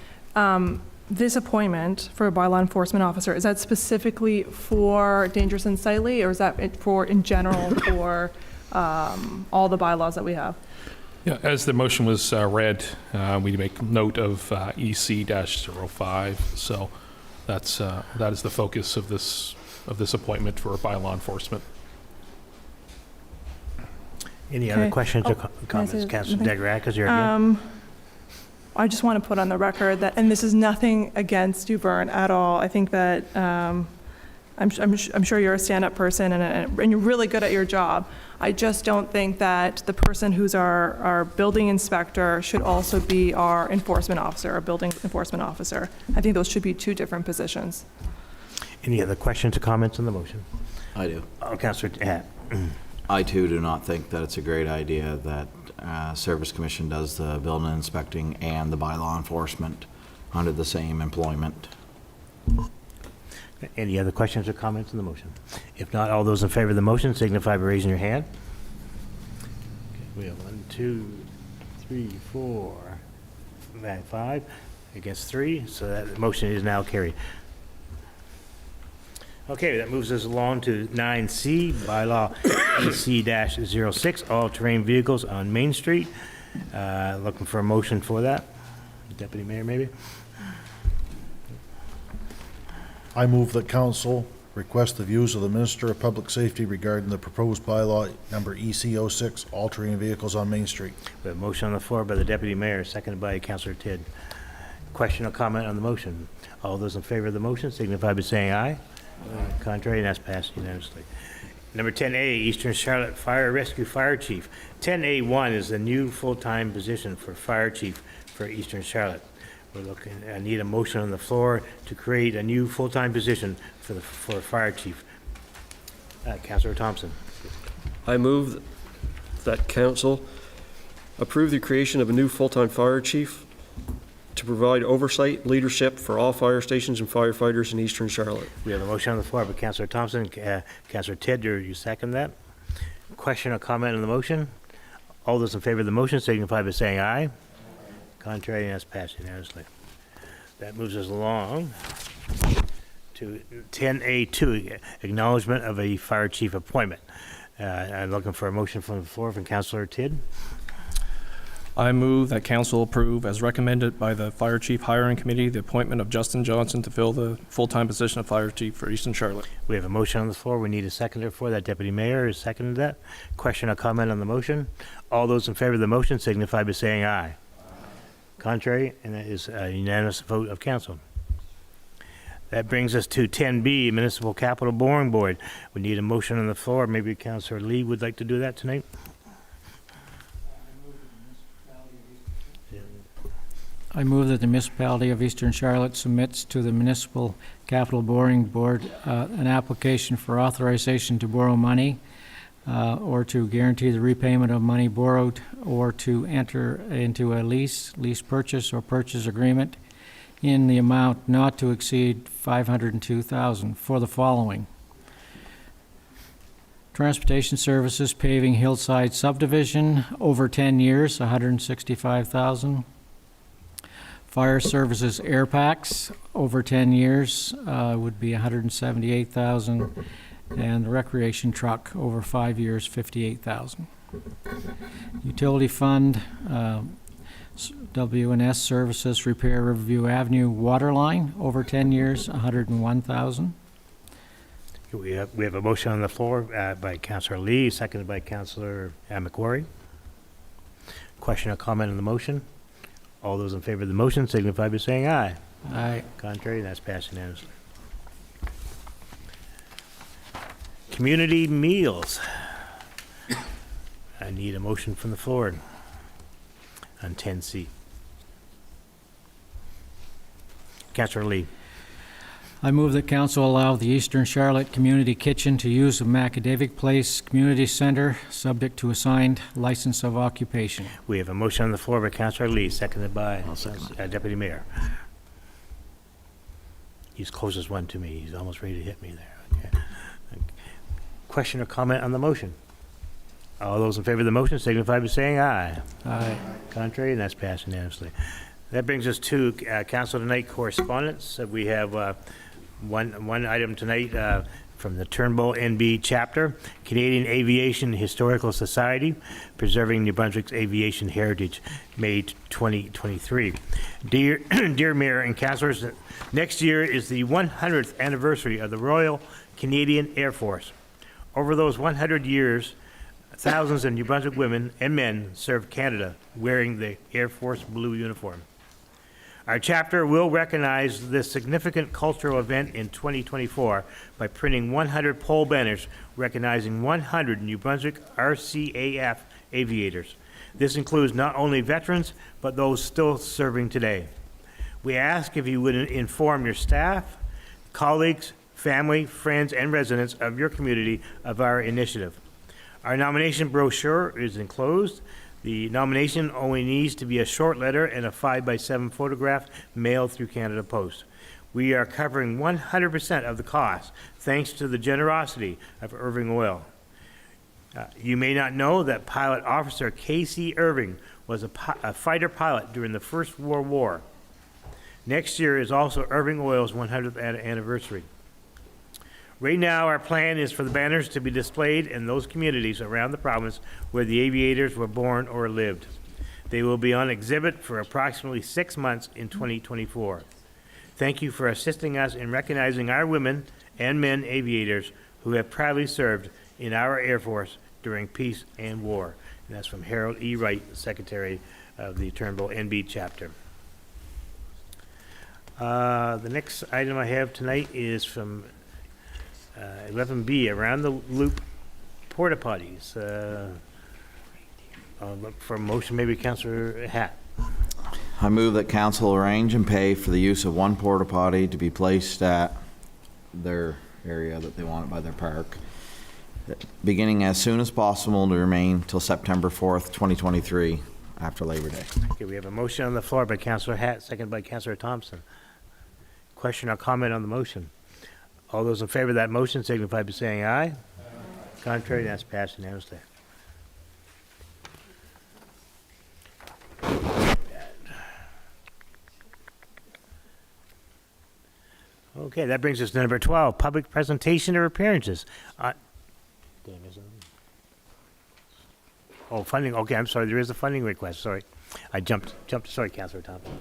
This appointment for a bylaw enforcement officer, is that specifically for dangerous and unsightly, or is that for, in general, for all the bylaws that we have? Yeah, as the motion was read, we make note of EC-05, so that is the focus of this appointment for bylaw enforcement. Any other questions or comments? Councillor Dedirakis, you're again. I just want to put on the record that, and this is nothing against you, Vern, at all. I think that I'm sure you're a stand-up person and you're really good at your job. I just don't think that the person who's our building inspector should also be our enforcement officer, our building enforcement officer. I think those should be two different positions. Any other questions or comments on the motion? I do. Oh, Councillor I too do not think that it's a great idea that Service Commission does the building inspecting and the bylaw enforcement under the same employment. Any other questions or comments on the motion? If not, all those in favor of the motion signify by raising your hand. Okay, we have 1, 2, 3, 4, 5 against 3, so that motion is now carried. Okay, that moves us along to 9C, bylaw EC-06, all-terrain vehicles on Main Street. Looking for a motion for that. Deputy Mayor, maybe? I move that council request the views of the Minister of Public Safety regarding the proposed bylaw number EC-06, all-terrain vehicles on Main Street. We have a motion on the floor by the Deputy Mayor, seconded by Councillor Tidd. Question or comment on the motion? All those in favor of the motion signify by saying aye. Contrary, and that's passed unanimously. Number 10A, Eastern Charlotte Fire Rescue Fire Chief. 10A1 is the new full-time position for Fire Chief for Eastern Charlotte. We're looking, I need a motion on the floor to create a new full-time position for Fire Chief. Councillor Thompson. I move that council approve the creation of a new full-time fire chief to provide oversight, leadership for all fire stations and firefighters in Eastern Charlotte. We have a motion on the floor by Councillor Thompson. Councillor Tidd, do you second that? Question or comment on the motion? All those in favor of the motion signify by saying aye. Contrary, and that's passed unanimously. That moves us along to 10A2, acknowledgement of a fire chief appointment. I'm looking for a motion from the floor from Councillor Tidd. I move that council approve, as recommended by the Fire Chief Hiring Committee, the appointment of Justin Johnson to fill the full-time position of Fire Chief for Eastern Charlotte. We have a motion on the floor. We need a seconder for that. Deputy Mayor has seconded that. Question or comment on the motion? All those in favor of the motion signify by saying aye. Contrary, and that is a unanimous vote of council. That brings us to 10B, Municipal Capital Borrowing Board. We need a motion on the floor. Maybe Councillor Lee would like to do that tonight. I move that the municipality of Eastern Charlotte submits to the Municipal Capital Borrowing Board an application for authorization to borrow money or to guarantee the repayment of money borrowed, or to enter into a lease purchase or purchase agreement in the amount not to exceed $502,000 for the following: transportation services, paving Hillside subdivision over 10 years, $165,000. Fire services air packs over 10 years would be $178,000, and the recreation truck over 5 years, $58,000. Utility fund, W&S services, repair Riverview Avenue water line over 10 years, $101,000. We have a motion on the floor by Councillor Lee, seconded by Councillor McQuarrie. Question or comment on the motion? All those in favor of the motion signify by saying aye. Aye. Contrary, that's passed unanimously. Community meals. I need a motion from the floor on 10C. Councillor Lee. I move that council allow the Eastern Charlotte Community Kitchen to use the Macadavic Place Community Center, subject to assigned license of occupation. We have a motion on the floor by Councillor Lee, seconded by Deputy Mayor. He's closest one to me. He's almost ready to hit me there. Okay. Question or comment on the motion? All those in favor of the motion signify by saying aye. Aye. Contrary, and that's passed unanimously. That brings us to council tonight correspondence. We have one item tonight from the Turnbull NB chapter, Canadian Aviation Historical Society, Preserving New Brunswick's Aviation Heritage, May 2023. Dear Mayor and Councillors, next year is the 100th anniversary of the Royal Canadian Air Force. Over those 100 years, thousands of New Brunswick women and men served Canada wearing the Air Force blue uniform. Our chapter will recognize this significant cultural event in 2024 by printing 100 pole banners recognizing 100 New Brunswick RCAF aviators. This includes not only veterans, but those still serving today. We ask if you would inform your staff, colleagues, family, friends, and residents of your community of our initiative. Our nomination brochure is enclosed. The nomination only needs to be a short letter and a 5x7 photograph mailed through Canada Post. We are covering 100% of the cost, thanks to the generosity of Irving Oil. You may not know that Pilot Officer K.C. Irving was a fighter pilot during the First World War. Next year is also Irving Oil's 100th anniversary. Right now, our plan is for the banners to be displayed in those communities around the province where the aviators were born or lived. They will be on exhibit for approximately 6 months in 2024. Thank you for assisting us in recognizing our women and men aviators who have proudly served in our Air Force during peace and war. And that's from Harold E. Wright, Secretary of the Turnbull NB chapter. The next item I have tonight is from 11B, around the loop porta potties. I'll look for a motion, maybe Councillor Hatt. I move that council arrange and pay for the use of one porta potty to be placed at their area that they want it by their park, beginning as soon as possible to remain till September 4th, 2023, after Labor Day. Okay, we have a motion on the floor by Councillor Hatt, seconded by Councillor Thompson. Question or comment on the motion? All those in favor of that motion signify by saying aye. Aye. Contrary, that's passed unanimously. Okay, that brings us to number 12, public presentation or appearances. Did I miss something? Oh, funding, okay, I'm sorry, there is a funding request, sorry. I jumped, sorry, Councilor Thompson.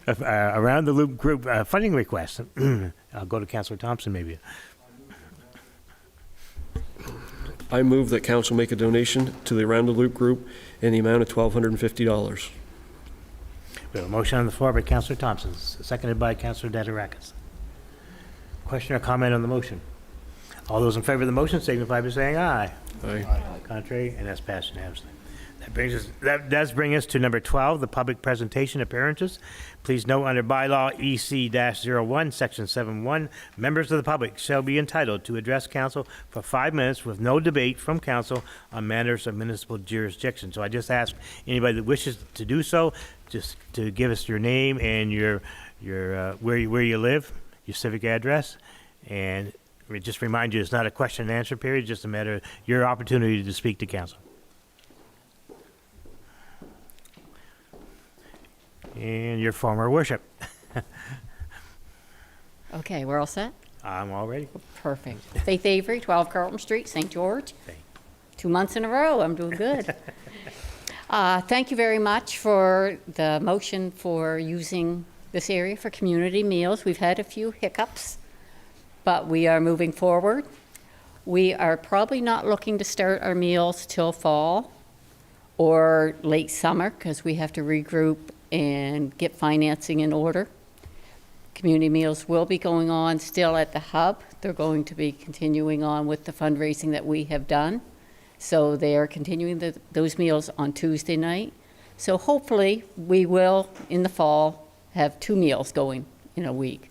Around the Loop Group funding request. I'll go to Councilor Thompson maybe. I move that council make a donation to the Around the Loop Group in the amount of $1,250. We have a motion on the floor by Councilor Thompson, seconded by Councilor Dadarakis. Question or comment on the motion? All those in favor of the motion signify by saying aye. Aye. Contrary, and that's passed unanimously. That does bring us to number 12, the public presentation appearances. Please note under bylaw EC-01, section 7.1, members of the public shall be entitled to address council for 5 minutes with no debate from council on matters of municipal jurisdiction. So I just ask anybody that wishes to do so, just to give us your name and your where you live, your civic address, and we just remind you it's not a question and answer period, just a matter of your opportunity to speak to council. And your former worship. Okay, we're all set? I'm all ready. Perfect. Faith Avery, 12 Carlton Street, St. George. Thank you. 2 months in a row, I'm doing good. Thank you very much for the motion for using this area for community meals. We've had a few hiccups, but we are moving forward. We are probably not looking to start our meals till fall or late summer because we have to regroup and get financing in order. Community meals will be going on still at the hub. They're going to be continuing on with the fundraising that we have done. So they are continuing those meals on Tuesday night. So hopefully we will, in the fall, have 2 meals going in a week.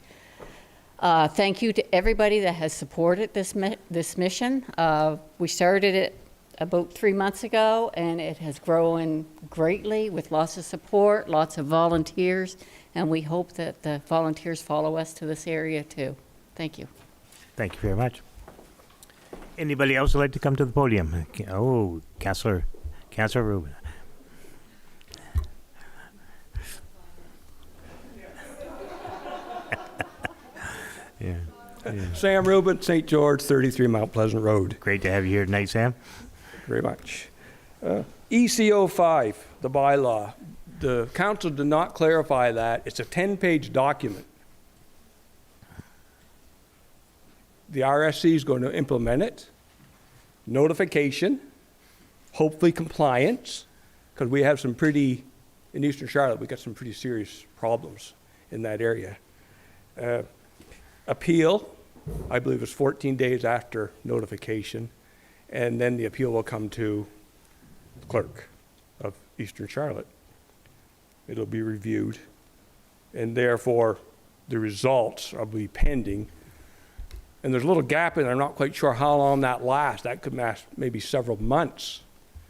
Thank you to everybody that has supported this mission. We started it about 3 months ago, and it has grown greatly with lots of support, lots of volunteers, and we hope that the volunteers follow us to this area too. Thank you. Thank you very much. Anybody else would like to come to the podium? Oh, Councilor Rubin. Yeah. Sam Rubin, St. George, 33 Mount Pleasant Road. Great to have you here tonight, Sam. Very much. EC05, the bylaw. The council did not clarify that. It's a 10-page document. The RSC is going to implement it. Notification, hopefully compliance, because we have some pretty, in Eastern Charlotte, we got some pretty serious problems in that area. Appeal, I believe it's 14 days after notification, and then the appeal will come to the clerk of Eastern Charlotte. It'll be reviewed, and therefore the results will be pending. And there's a little gap in there. I'm not quite sure how long that lasts. That could last maybe several months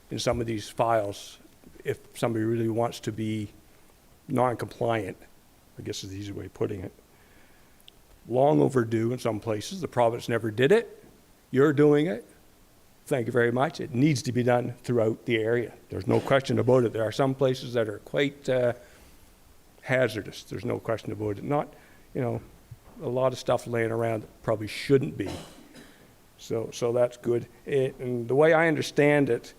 in some of these files if somebody really wants to be non-compliant, I guess is the easy way of putting it. Long overdue in some places. The province never did it. You're doing it. Thank you very much. It needs to be done throughout the area. There's no question about it. There are some places that are quite hazardous. There's no question about it. Not, a lot of stuff laying around that probably shouldn't be. So that's good. And the way I understand it,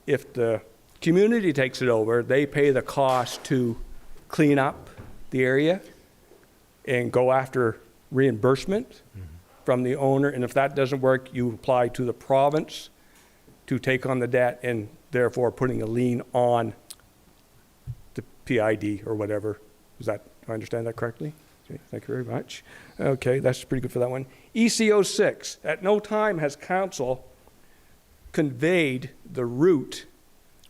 if the community takes it over, they pay the cost to clean up the area and go after reimbursement from the owner. And if that doesn't work, you apply to the province to take on the debt and therefore putting a lien on the PID or whatever. Do I understand that correctly? Okay, thank you very much. Okay, that's pretty good for that one. EC06, at no time has council conveyed the route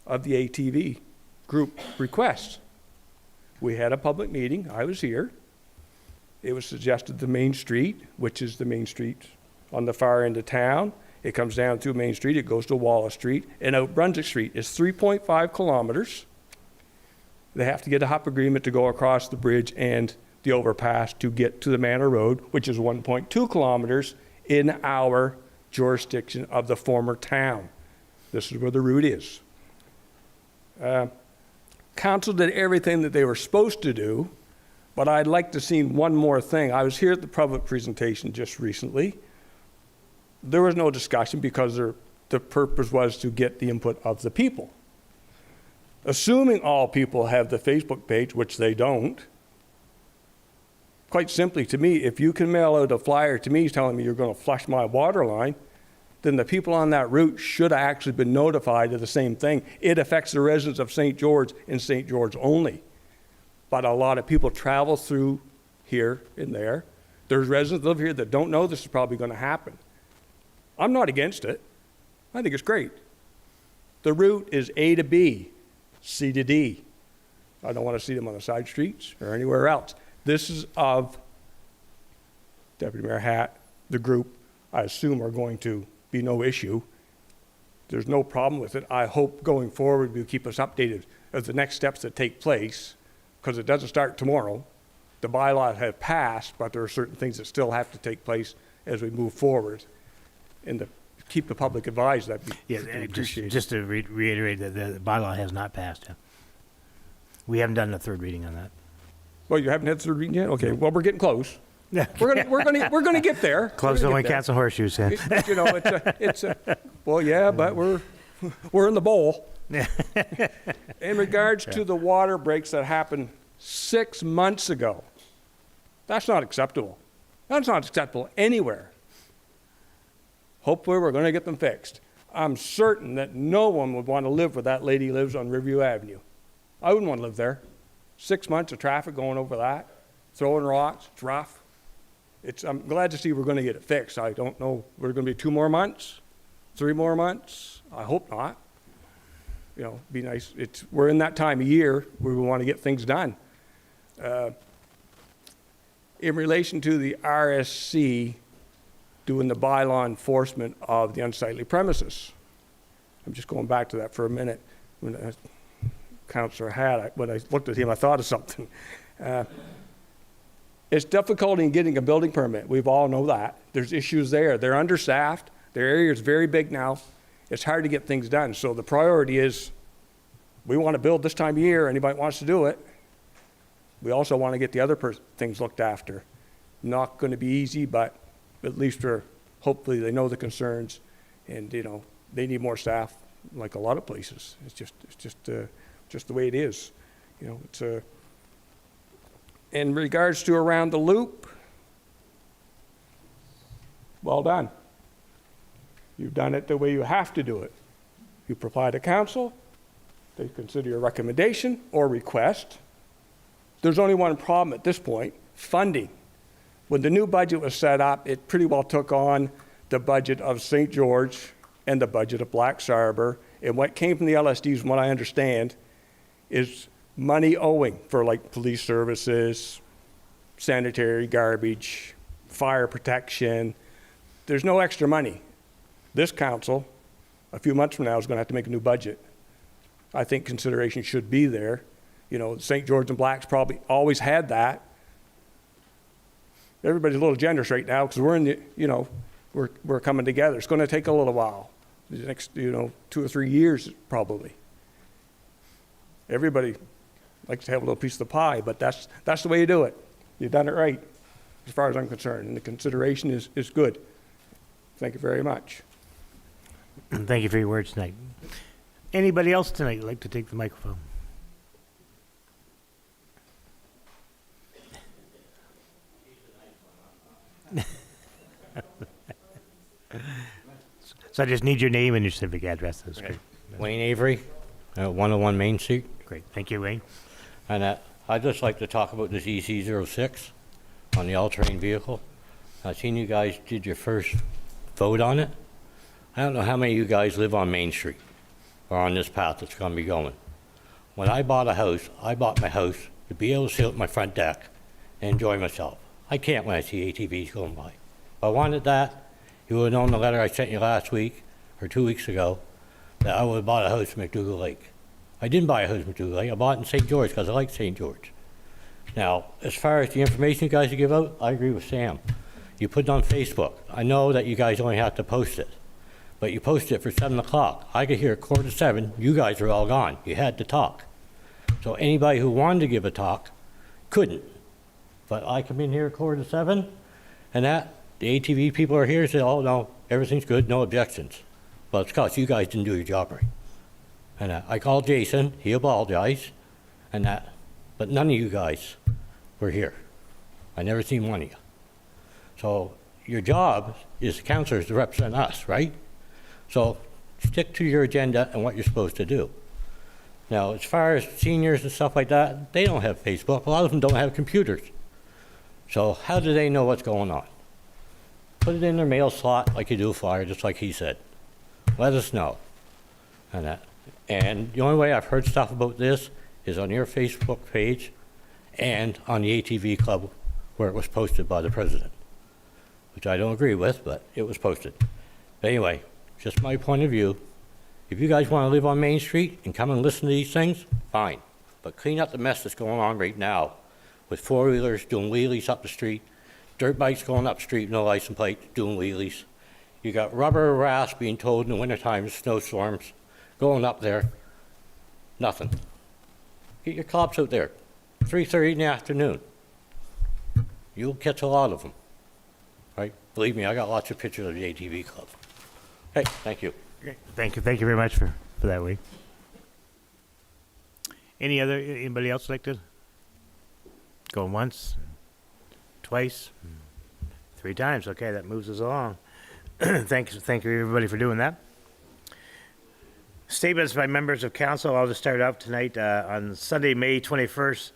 of the ATV group request. We had a public meeting, I was here. It was suggested the main street, which is the main street on the far end of town. It comes down through Main Street, it goes to Wallace Street, and out Brunswick Street is 3.5 kilometers. They have to get a HUP agreement to go across the bridge and the overpass to get to the Manor Road, which is 1.2 kilometers in our jurisdiction of the former town. This is where the route is. Council did everything that they were supposed to do. But I'd like to see one more thing. I was here at the public presentation just recently. There was no discussion because the purpose was to get the input of the people. Assuming all people have the Facebook page, which they don't, quite simply to me, if you can mail out a flyer to me telling me you're going to flush my water line, then the people on that route should have actually been notified of the same thing. It affects the residents of St. George and St. George only. But a lot of people travel through here and there. There's residents that live here that don't know this is probably going to happen. I'm not against it. I think it's great. The route is A to B, C to D. I don't want to see them on the side streets or anywhere else. This is of Deputy Mayor Hatt, the group, I assume are going to be no issue. There's no problem with it. I hope going forward you'll keep us updated of the next steps that take place, because it doesn't start tomorrow. The bylaws have passed, but there are certain things that still have to take place as we move forward. And to keep the public advised, that'd be appreciated. Just to reiterate that the bylaw has not passed. Yeah. We haven't done a third reading on that. Well, you haven't had third reading yet? Okay, well, we're getting close. Yeah. We're gonna get there. Close to only cats and horseshoes. Yeah. You know, well, yeah, but we're in the bowl. In regards to the water breaks that happened 6 months ago, that's not acceptable. That's not acceptable anywhere. Hopefully, we're going to get them fixed. I'm certain that no one would want to live where that lady lives on Riverview Avenue. I wouldn't want to live there. 6 months of traffic going over that, throwing rocks, it's rough. I'm glad to see we're going to get it fixed. I don't know, we're going to be 2 more months, 3 more months. I hope not. You know, be nice. We're in that time of year where we want to get things done. In relation to the RSC doing the bylaw enforcement of the unsightly premises, I'm just going back to that for a minute. When Councillor Hatt, when I looked at him, I thought of something. It's difficult in getting a building permit. We all know that. There's issues there. They're understaffed. Their area is very big now. It's hard to get things done. So the priority is we want to build this time of year. Anybody wants to do it. We also want to get the other things looked after. Not going to be easy, but at least hopefully they know the concerns, and you know they need more staff, like a lot of places. It's just the way it is. You know, it's in regards to around the loop. Well done. You've done it the way you have to do it. You provide to council, they consider your recommendation or request. There's only one problem at this point, funding. When the new budget was set up, it pretty well took on the budget of St. George and the budget of Blacks Harbor. And what came from the LSDs, from what I understand, is money owing for like police services, sanitary, garbage, fire protection. There's no extra money. This council, a few months from now, is going to have to make a new budget. I think consideration should be there. You know, St. George and Blacks probably always had that. Everybody's a little generous right now because we're in the, you know, we're coming together. It's going to take a little while. The next, 2 or 3 years probably. Everybody likes to have a little piece of the pie, but that's the way you do it. You've done it right, as far as I'm concerned, and the consideration is good. Thank you very much. Thank you for your words tonight. Anybody else tonight like to take the microphone? So I just need your name and your civic address. That's great. Wayne Avery, 101 Main Street. Great. Thank you, Wayne. And I'd just like to talk about this EC06 on the all-terrain vehicle. I've seen you guys did your first vote on it. I don't know how many of you guys live on Main Street or on this path that's going to be going. When I bought a house, I bought my house to be able to sit at my front deck and enjoy myself. I can't when I see ATVs going by. If I wanted that, you would have known the letter I sent you last week or 2 weeks ago that I would have bought a house in McDougall Lake. I didn't buy a house in McDougall Lake. I bought it in St. George because I like St. George. Now, as far as the information you guys give out, I agree with Sam. You put it on Facebook. I know that you guys only have to post it, but you posted it for 7 o'clock. I could hear at 6:45, you guys were all gone. You had to talk. So anybody who wanted to give a talk couldn't. But I come in here at 6:45, and the ATV people are here and say, oh, no, everything's good, no objections. Well, it's because you guys didn't do your job right. And I called Jason, he apologized, but none of you guys were here. I never seen one of you. So your job is the councilors to represent us, right? So stick to your agenda and what you're supposed to do. Now, as far as seniors and stuff like that, they don't have Facebook. A lot of them don't have computers. So how do they know what's going on? Put it in their mail slot like you do a flyer, just like he said. Let us know. And the only way I've heard stuff about this is on your Facebook page and on the ATV Club where it was posted by the president, which I don't agree with, but it was posted. But anyway, just my point of view. If you guys want to live on Main Street and come and listen to these things, fine. But clean up the mess that's going on right now with four-wheelers doing wheelies up the street, dirt bikes going up the street, no license plate, doing wheelies. You got rubber rafts being towed in the wintertime, snowstorms, going up there. Nothing. Get your cops out there, 3:30 in the afternoon. You'll catch a lot of them, right? Believe me, I got lots of pictures of the ATV Club. Hey, thank you. Great. Thank you very much for that, Wade. Anybody else like to go once, twice, 3 times? Okay, that moves us along. Thank you, everybody, for doing that. Statements by members of council. I'll just start out tonight. On Sunday, May 21st,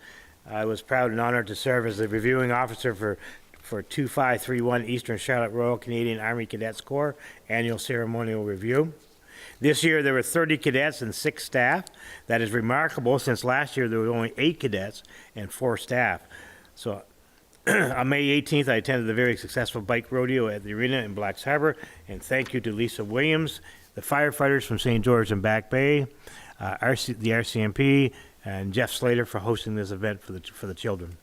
I was proud and honored to serve as the reviewing officer for 2531 Eastern Charlotte Royal Canadian Army Cadets Corps Annual Ceremonial Review. This year there were 30 cadets and 6 staff. That is remarkable since last year there were only 8 cadets and 4 staff. So on May 18th, I attended the very successful bike rodeo at the arena in Blacks Harbor, and thank you to Lisa Williams, the firefighters from St. George and Back Bay, the RCMP, and Jeff Slater for hosting this event for the children.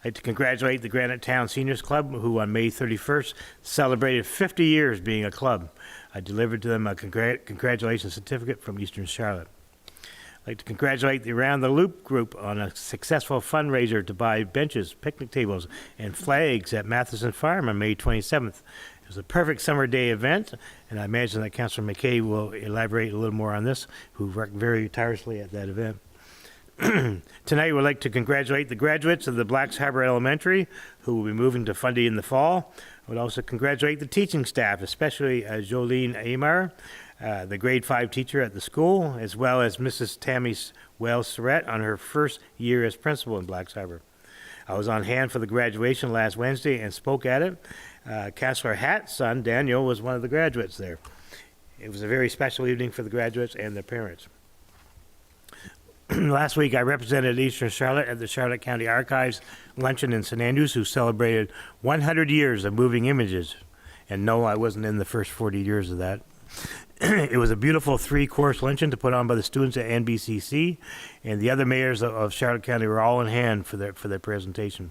I'd like to congratulate the Granite Town Seniors Club, who on May 31st celebrated 50 years being a club. I delivered to them a congratulations certificate from Eastern Charlotte. I'd like to congratulate the Around the Loop group on a successful fundraiser to buy benches, picnic tables, and flags at Matheson Farm on May 27th. It was a perfect summer day event, and I imagine that Councillor McKay will elaborate a little more on this, who worked very tirelessly at that event. Tonight, we'd like to congratulate the graduates of the Blacks Harbor Elementary, who will be moving to Fundy in the fall. I would also congratulate the teaching staff, especially Jolene Amar, the grade 5 teacher at the school, as well as Mrs. Tammy Wells-Surratt on her first year as principal in Blacks Harbor. I was on hand for the graduation last Wednesday and spoke at it. Councillor Hatt's son, Daniel, was one of the graduates there. It was a very special evening for the graduates and their parents. Last week, I represented Eastern Charlotte at the Charlotte County Archives Luncheon in St. Andrews, who celebrated 100 years of moving images. And no, I wasn't in the first 40 years of that. It was a beautiful 3-course luncheon to put on by the students at NBCC, and the other mayors of Charlotte County were all in hand for their presentation.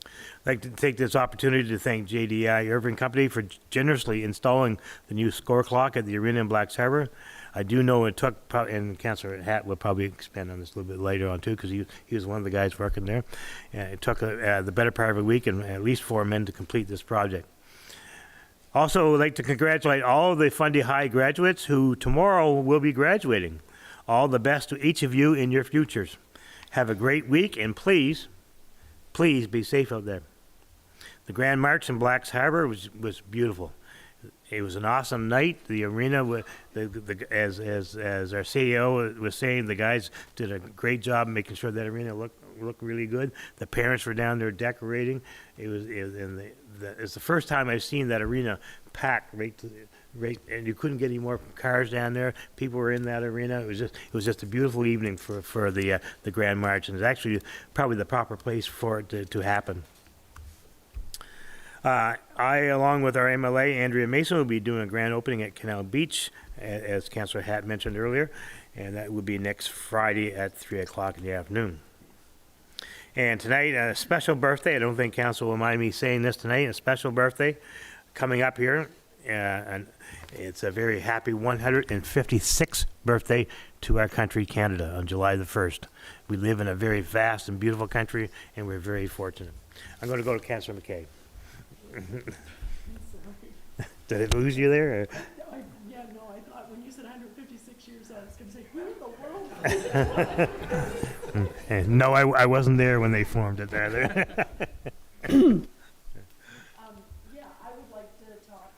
I'd like to take this opportunity to thank JDI Irving Company for generously installing the new score clock at the arena in Blacks Harbor. I do know it took, and Councillor Hatt will probably expand on this a little bit later on too, because he was one of the guys working there. It took the better part of a week and at least 4 men to complete this project. Also, I would like to congratulate all of the Fundy High graduates who tomorrow will be graduating. All the best to each of you in your futures. Have a great week, and please be safe out there. The Grand March in Blacks Harbor was beautiful. It was an awesome night. The arena, as our CEO was saying, the guys did a great job making sure that arena looked really good. The parents were down there decorating. It's the first time I've seen that arena packed and you couldn't get any more cars down there. People were in that arena. It was just a beautiful evening for the Grand March, and it's actually probably the proper place for it to happen. I, along with our MLA, Andrea Mason, will be doing a grand opening at Canal Beach, as Councillor Hatt mentioned earlier, and that will be next Friday at 3 o'clock in the afternoon. And tonight, a special birthday. I don't think Council will mind me saying this tonight. A special birthday coming up here and it's a very happy 156th birthday to our country, Canada, on July the 1st. We live in a very vast and beautiful country, and we're very fortunate. I'm going to go to Councillor McKay. Did it lose you there? Or? Yeah, no, I thought when you said 156 years, I was going to say, who in the world? No, I wasn't there when they formed it there. Yeah, I would like to talk.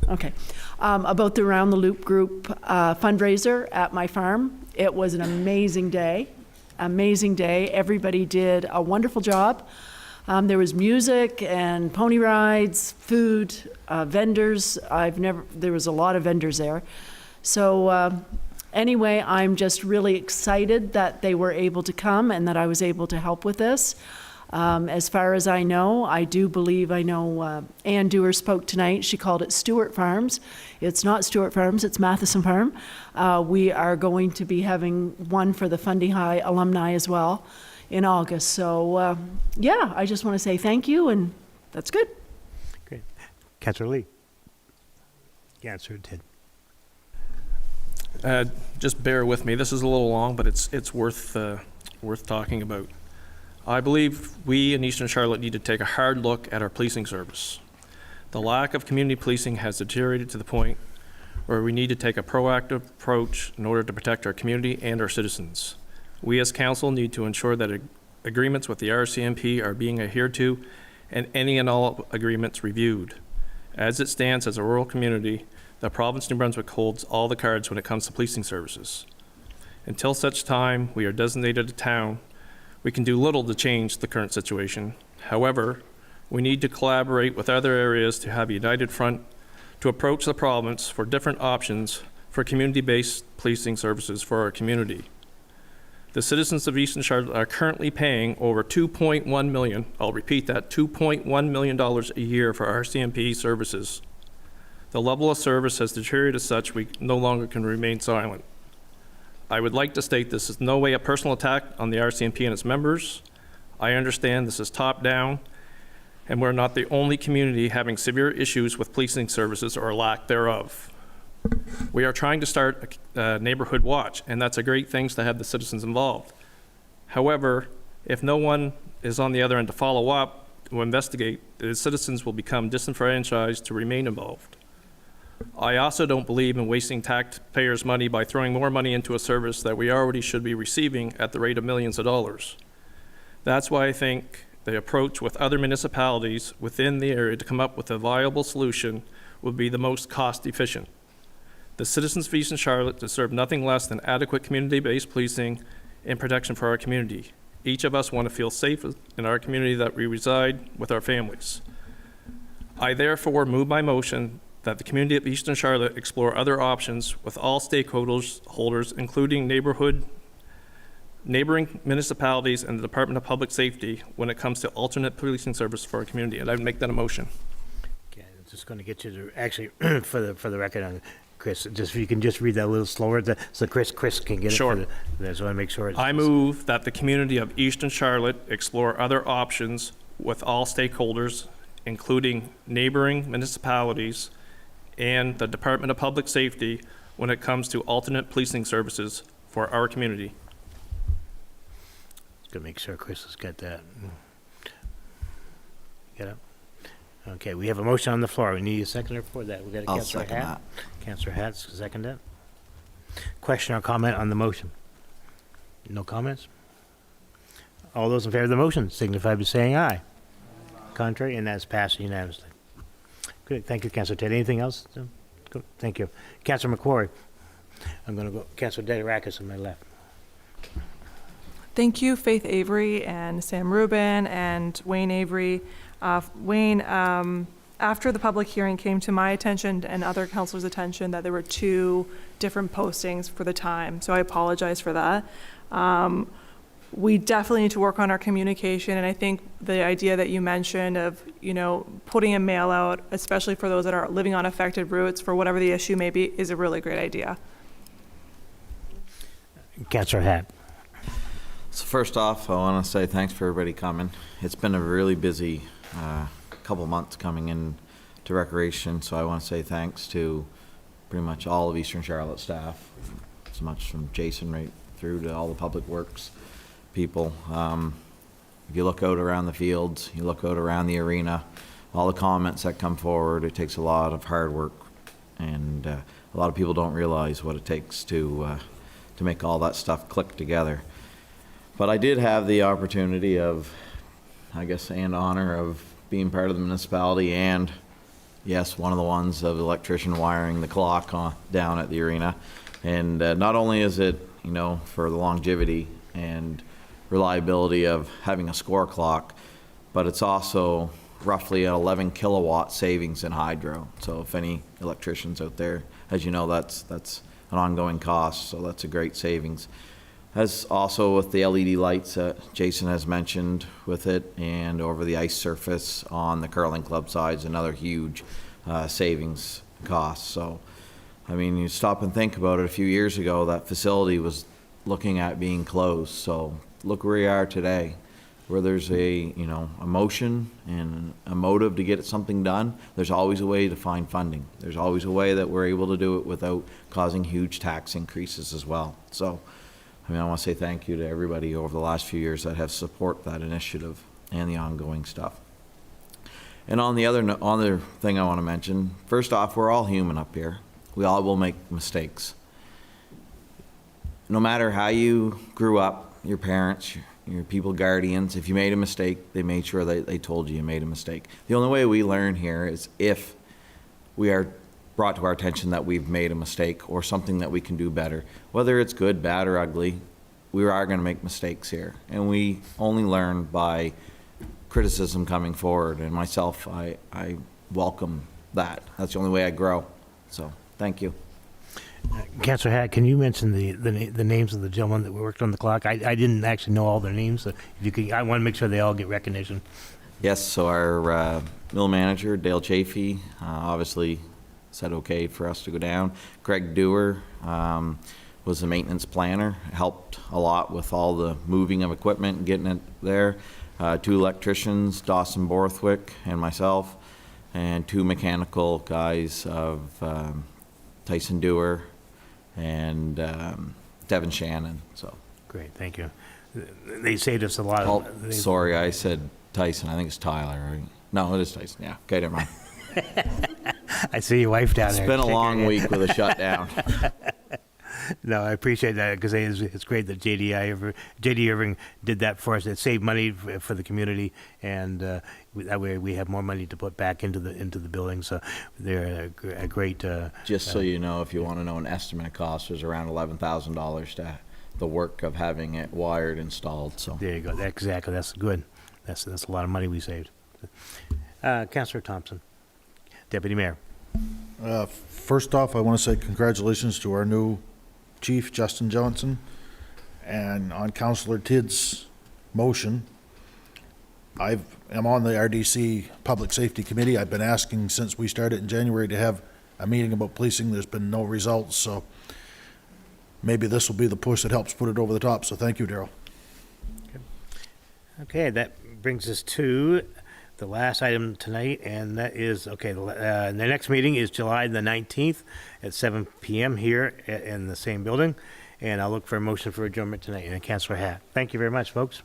Okay. About the Around the Loop Group fundraiser at my farm. It was an amazing day. Amazing day. Everybody did a wonderful job. There was music and pony rides, food, vendors. There was a lot of vendors there. So anyway, I'm just really excited that they were able to come and that I was able to help with this. As far as I know, I know Ann Dewar spoke tonight. She called it Stewart Farms. It's not Stewart Farms, it's Matheson Farm. We are going to be having one for the Fundy High alumni as well in August. So, yeah, I just want to say thank you, and that's good. Great. Councillor Lee. Councillor Tid. Just bear with me. This is a little long, but it's worth talking about. I believe we in Eastern Charlotte need to take a hard look at our policing service. The lack of community policing has deteriorated to the point where we need to take a proactive approach in order to protect our community and our citizens. We as council need to ensure that agreements with the RCMP are being adhered to and any and all agreements reviewed. As it stands as a rural community, the province of New Brunswick holds all the cards when it comes to policing services. Until such time we are designated a town, we can do little to change the current situation. However, we need to collaborate with other areas to have a united front to approach the province for different options for community-based policing services for our community. The citizens of Eastern Charlotte are currently paying over $2.1 million, I'll repeat that, $2.1 million a year for RCMP services. The level of service has deteriorated as such we no longer can remain silent. I would like to state this is no way a personal attack on the RCMP and its members. I understand this is top-down, and we're not the only community having severe issues with policing services or lack thereof. We are trying to start a neighborhood watch, and that's a great thing to have the citizens involved. However, if no one is on the other end to follow up, to investigate, the citizens will become disenfranchised to remain involved. I also don't believe in wasting taxpayers' money by throwing more money into a service that we already should be receiving at the rate of millions of dollars. That's why I think the approach with other municipalities within the area to come up with a viable solution would be the most cost efficient. The citizens of Eastern Charlotte deserve nothing less than adequate community-based policing and protection for our community. Each of us want to feel safe in our community that we reside with our families. I therefore move my motion that the community of Eastern Charlotte explore other options with all stakeholders, including neighboring municipalities and the Department of Public Safety when it comes to alternate policing service for our community. And I'd make that a motion. Okay, I'm just going to get you to, actually, for the record, Chris, just if you can just read that a little slower, so Chris can get Sure. it. Sure. I just want to make sure. I move that the community of Eastern Charlotte explore other options with all stakeholders, including neighboring municipalities and the Department of Public Safety when it comes to alternate policing services for our community. Just going to make sure Chris has got that. Get up. Okay, we have a motion on the floor. We need a seconder for that. We got a I'll Councillor second Hatt. Councillor Hatt, second that. Question or comment on the motion? No comments? All those in favor of the motion signify by saying aye. Contrary, and that's passed unanimously. Good, thank you, Councillor Ted. Anything else? Good. Thank you. Councillor McQuarrie. I'm going to go, Councillor Dedirakis on my left. Thank you, Faith Avery and Sam Rubin and Wayne Avery. Wayne, after the public hearing came to my attention and other councilors' attention that there were 2 different postings for the time, so I apologize for that. We definitely need to work on our communication, and I think the idea that you mentioned of, putting a mail out, especially for those that are living on affected routes for whatever the issue may be, is a really great idea. Councillor Hatt. So first off, I want to say thanks for everybody coming. It's been a really busy couple months coming in to to Recreation, so I want to say thanks to pretty much all of Eastern Charlotte staff, as much from Jason right through to all the Public Works people. If you look out around the fields, you look out around the arena, all the comments that come forward, it takes a lot of hard work, and a lot of people don't realize what it takes to make all that stuff click together. But I did have the opportunity of, I guess, and honor of being part of the municipality, and yes, one of the ones of the electrician wiring the clock down at the arena. And not only is it, you know, for the longevity and reliability of having a score clock, but it's also roughly an 11 kilowatt savings in hydro. So if any electricians out there, as you know, that's an ongoing cost, so that's a great savings. As also with the LED lights that Jason has mentioned with it, and over the ice surface on the curling club sides, another huge savings cost. So, I mean, you stop and think about it, a few years ago, that facility was looking at being closed. So look where we are today, where there's a motion and a motive to get something done. There's always a way to find funding. There's always a way that we're able to do it without causing huge tax increases as well. So, I mean, I want to say thank you to everybody over the last few years that have supported that initiative and the ongoing stuff. And on the other thing I want to mention, first off, we're all human up here. We all will make mistakes. No matter how you grew up, your parents, your people, guardians, if you made a mistake, they made sure they told you made a mistake. The only way we learn here is if we are brought to our attention that we've made a mistake or something that we can do better. Whether it's good, bad, or ugly, we are going to make mistakes here. And we only learn by criticism coming forward. And myself, I welcome that. That's the only way I grow. So, thank you. Councillor Hatt, can you mention the names of the gentlemen that worked on the clock? I didn't actually know all their names, so if you could, I want to make sure they all get recognition. Yes, so our mill manager, Dale Chafee, obviously said okay for us to go down. Greg Dewar was the maintenance planner, helped a lot with all the moving of equipment and getting it there. 2 electricians, Dawson Borthwick and myself, and 2 mechanical guys of Tyson Dewar and Devin Shannon. So Great, thank you. They saved us a lot. Sorry, I said Tyson. I think it's Tyler, right? No, it is Tyson. Yeah. Okay, never mind. I see your wife down there. It's been a long week with a shutdown. No, I appreciate that because it's great that J.D. Irving did that for us. It saved money for the community, and that way we have more money to put back into the building. So they're a great. Just so you know, if you want to know an estimate cost, was around $11,000 to the work of having it wired installed. So there you go. Exactly. That's good. That's a lot of money we saved. Councillor Thompson, Deputy Mayor. First off, I want to say congratulations to our new chief, Justin Johnson. And on Councillor Tidd's motion, I am on the RDC Public Safety Committee. I've been asking since we started in January to have a meeting about policing. There's been no results, so maybe this will be the push that helps put it over the top. So thank you, Daryl. Okay, that brings us to the last item tonight, and that is, the next meeting is July the 19th at 7 p.m. here in the same building, and I'll look for a motion for adjournment tonight. And Councillor Hatt. Thank you very much, folks.